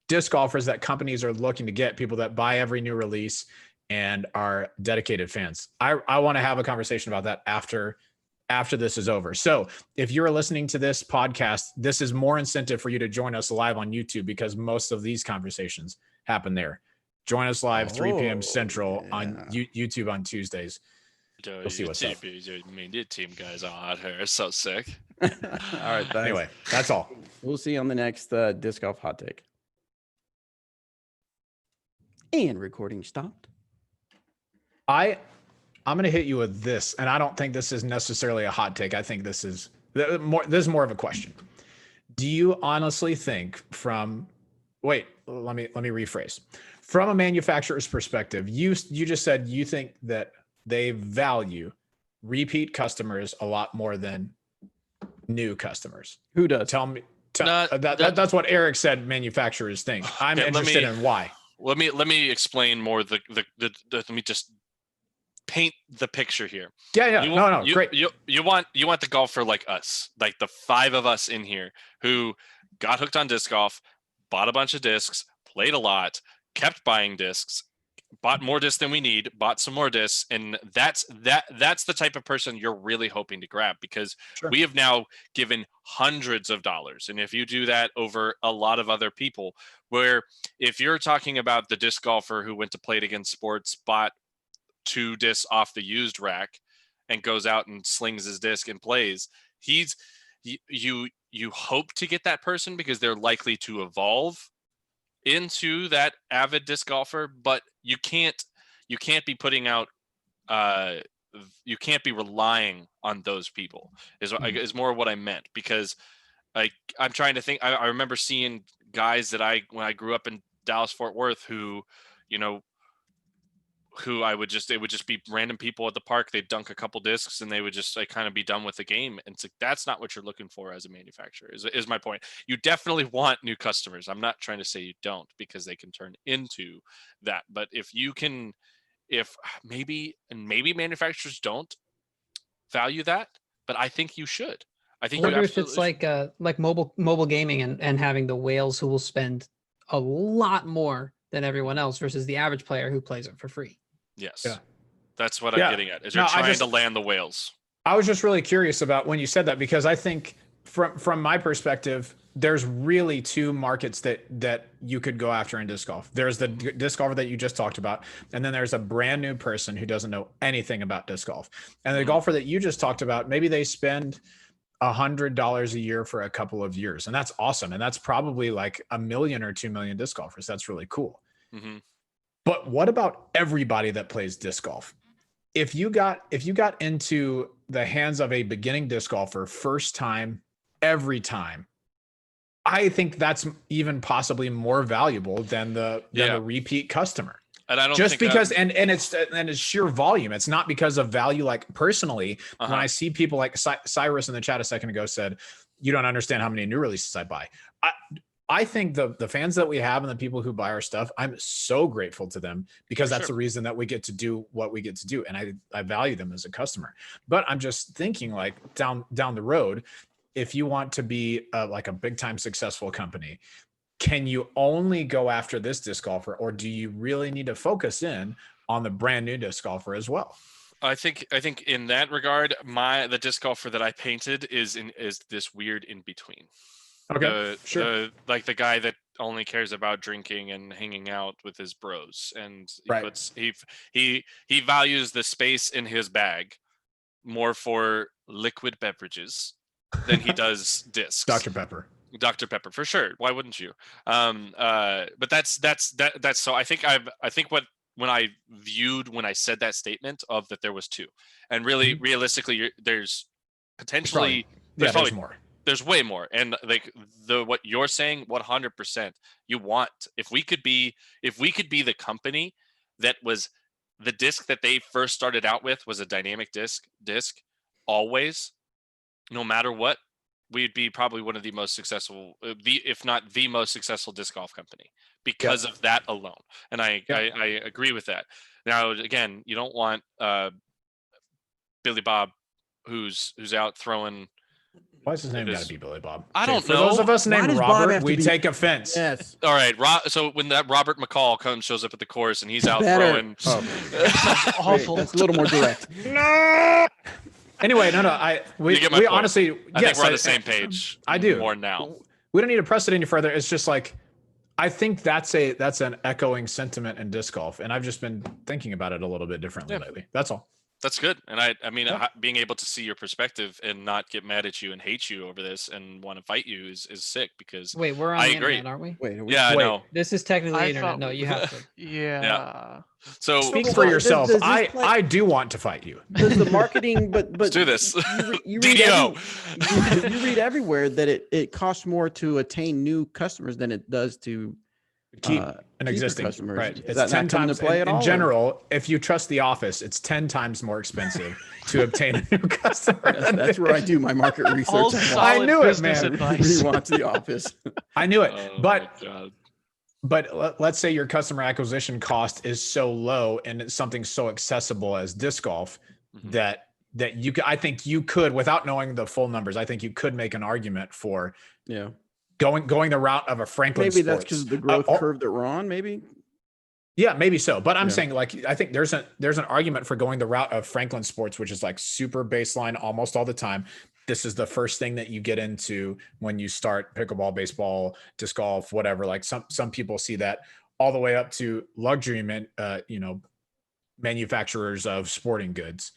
disc golfers that companies are looking to get, people that buy every new release and are dedicated fans. I want to have a conversation about that after this is over. So if you're listening to this podcast, this is more incentive for you to join us live on YouTube, because most of these conversations happen there. Join us live 3 p.m. Central on YouTube on Tuesdays. We'll see what's up. I mean, your team guys are out here. It's so sick. All right. Thanks. Anyway, that's all. We'll see you on the next disc golf hot take. And recording stopped. I'm going to hit you with this, and I don't think this is necessarily a hot take. I think this is more of a question. Do you honestly think let me rephrase. From a manufacturer's perspective, you just said you think that they value repeat customers a lot more than new customers. Who does? Tell me. That's what Eric said manufacturers think. I'm interested in why. Let me explain more. Let me just paint the picture here. Yeah. Great. You want the golfer like us, like the 5 of us in here who got hooked on disc golf, bought a bunch of discs, played a lot, kept buying discs, bought more discs than we need, bought some more discs, and that's the type of person you're really hoping to grab, because we have now given hundreds of dollars. And if you do that over a lot of other people, where if you're talking about the disc golfer who went to Play It Again Sports, bought 2 discs off the used rack and goes out and slings his disc and plays, you hope to get that person because they're likely to evolve into that avid disc golfer, but you can't be putting out you can't be relying on those people is more what I meant, because I'm trying to think. I remember seeing guys that when I grew up in Dallas Fort Worth who it would just be random people at the park. They'd dunk a couple discs and they would just kind of be done with the game. And it's like, that's not what you're looking for as a manufacturer, is my point. You definitely want new customers. I'm not trying to say you don't, because they can turn into that. But if maybe manufacturers don't value that, but I think you should. I wonder if it's like mobile gaming and having the whales who will spend a lot more than everyone else versus the average player who plays it for free. Yes. Yeah. That's what I'm getting at, is you're trying to land the whales. I was just really curious about when you said that, because I think from my perspective, there's really 2 markets that you could go after in disc golf. There's the disc golfer that you just talked about, and then there's a brand new person who doesn't know anything about disc golf. And the golfer that you just talked about, maybe they spend $100 a year for a couple of years, and that's awesome. And that's probably like 1 million or 2 million disc golfers. That's really cool. Mm-hmm. But what about everybody that plays disc golf? If you got into the hands of a beginning disc golfer, first time, every time, I think that's even possibly more valuable than the repeat customer. And I don't just think because it's sheer volume. It's not because of value. Like personally, when I see people like Cyrus in the chat a second ago said, you don't understand how many new releases I buy. I think the fans that we have and the people who buy our stuff, I'm so grateful to them, because that's the reason that we get to do what we get to do. And I value them as a customer. But I'm just thinking, like, down the road, if you want to be like a big time successful company, can you only go after this disc golfer, or do you really need to focus in on the brand new disc golfer as well? I think in that regard, the disc golfer that I painted is this weird in between. Okay, sure. Like the guy that only cares about drinking and hanging out with his bros, and he values the space in his bag more for liquid beverages than he does discs. Dr. Pepper for sure. Why wouldn't you? But that's so I think when I said that statement of that there was 2, and really realistically there's potentially there's more. There's way more. And like what you're saying, 100%, you want, if we could be the company that was the disc that they first started out with was a dynamic disc always, no matter what, we'd be probably one of the most successful, if not the most successful disc golf company because of that alone. And I agree with that. Now, again, you don't want Billy Bob who's out throwing. Why is his name got to be Billy Bob? I don't know. For those of us named Robert, we take offense. Yes. All right. So when that Robert McCall shows up at the course and he's out throwing. Awful. That's a little more direct. No. Anyway, we honestly, I think we're on the same page. I do more now. We don't need to press it any further. It's just like, I think that's an echoing sentiment in disc golf, and I've just been thinking about it a little bit differently lately. That's all. That's good. And I mean, being able to see your perspective and not get mad at you and hate you over this and want to fight you is sick, because wait, we're on the internet, aren't we? I know. This is technically internet. No, you have to. Yeah. So speak for yourself. I do want to fight you. Does the marketing, but let's do this. You read everywhere that it costs more to attain new customers than it does to keep an existing customers. Right. It's 10 times to play in general. If you trust The Office, it's 10 times more expensive to obtain a new customer. That's where I do my market research. I knew it, man. Rewatch The Office. I knew it, but let's say your customer acquisition cost is so low and it's something so accessible as disc golf that you could, I think you could, without knowing the full numbers, I think you could make an argument for going the route of a Franklin. Maybe Sports. that's because of the growth curve that we're on. Maybe Yeah, maybe so. But I'm saying, like, I think there's an argument for going the route of Franklin Sports, which is like super baseline almost all the time. This is the first thing that you get into when you start pickleball, baseball, disc golf, whatever. Like some people see that all the way up to luxury manufacturers of sporting goods.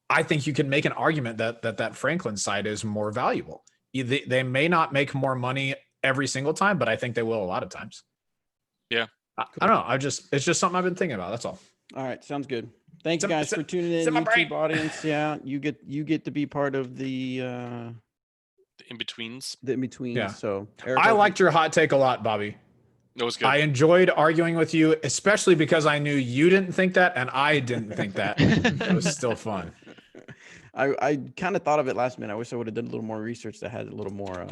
I think you can make an argument that Franklin side is more valuable. They may not make more money every single time, but I think they will a lot of times. Yeah. I don't know. It's just something I've been thinking about. That's all. All right, sounds good. Thank you guys for tuning in, YouTube audience. Yeah, you get to be part of the in-betweens. The in-betweens. Yeah. So I liked your hot take a lot, Bobby. That was good. I enjoyed arguing with you, especially because I knew you didn't think that and I didn't think that. It was still fun. I kind of thought of it last minute. I wish I would have done a little more research that had a little more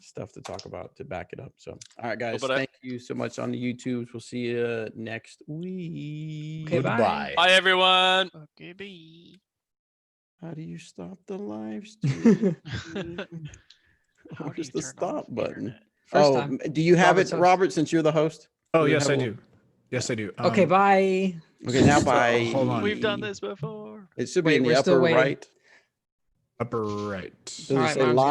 stuff to talk about to back it up. So, all right, guys, thank you so much on the YouTubes. We'll see you next week. Okay, Goodbye. Bye, everyone. Okay, bye. How do you stop the live stream? Where's the turn stop off button? First time. Do you have Robert's it, host. Robert, since you're the host? Oh, yes, I do. Yes, I do. Okay, bye. Okay, now bye. Hold on. We've done this before. It should be Wait, in the we're still upper waiting. right. Upper right. Does All it right, say Mom's live?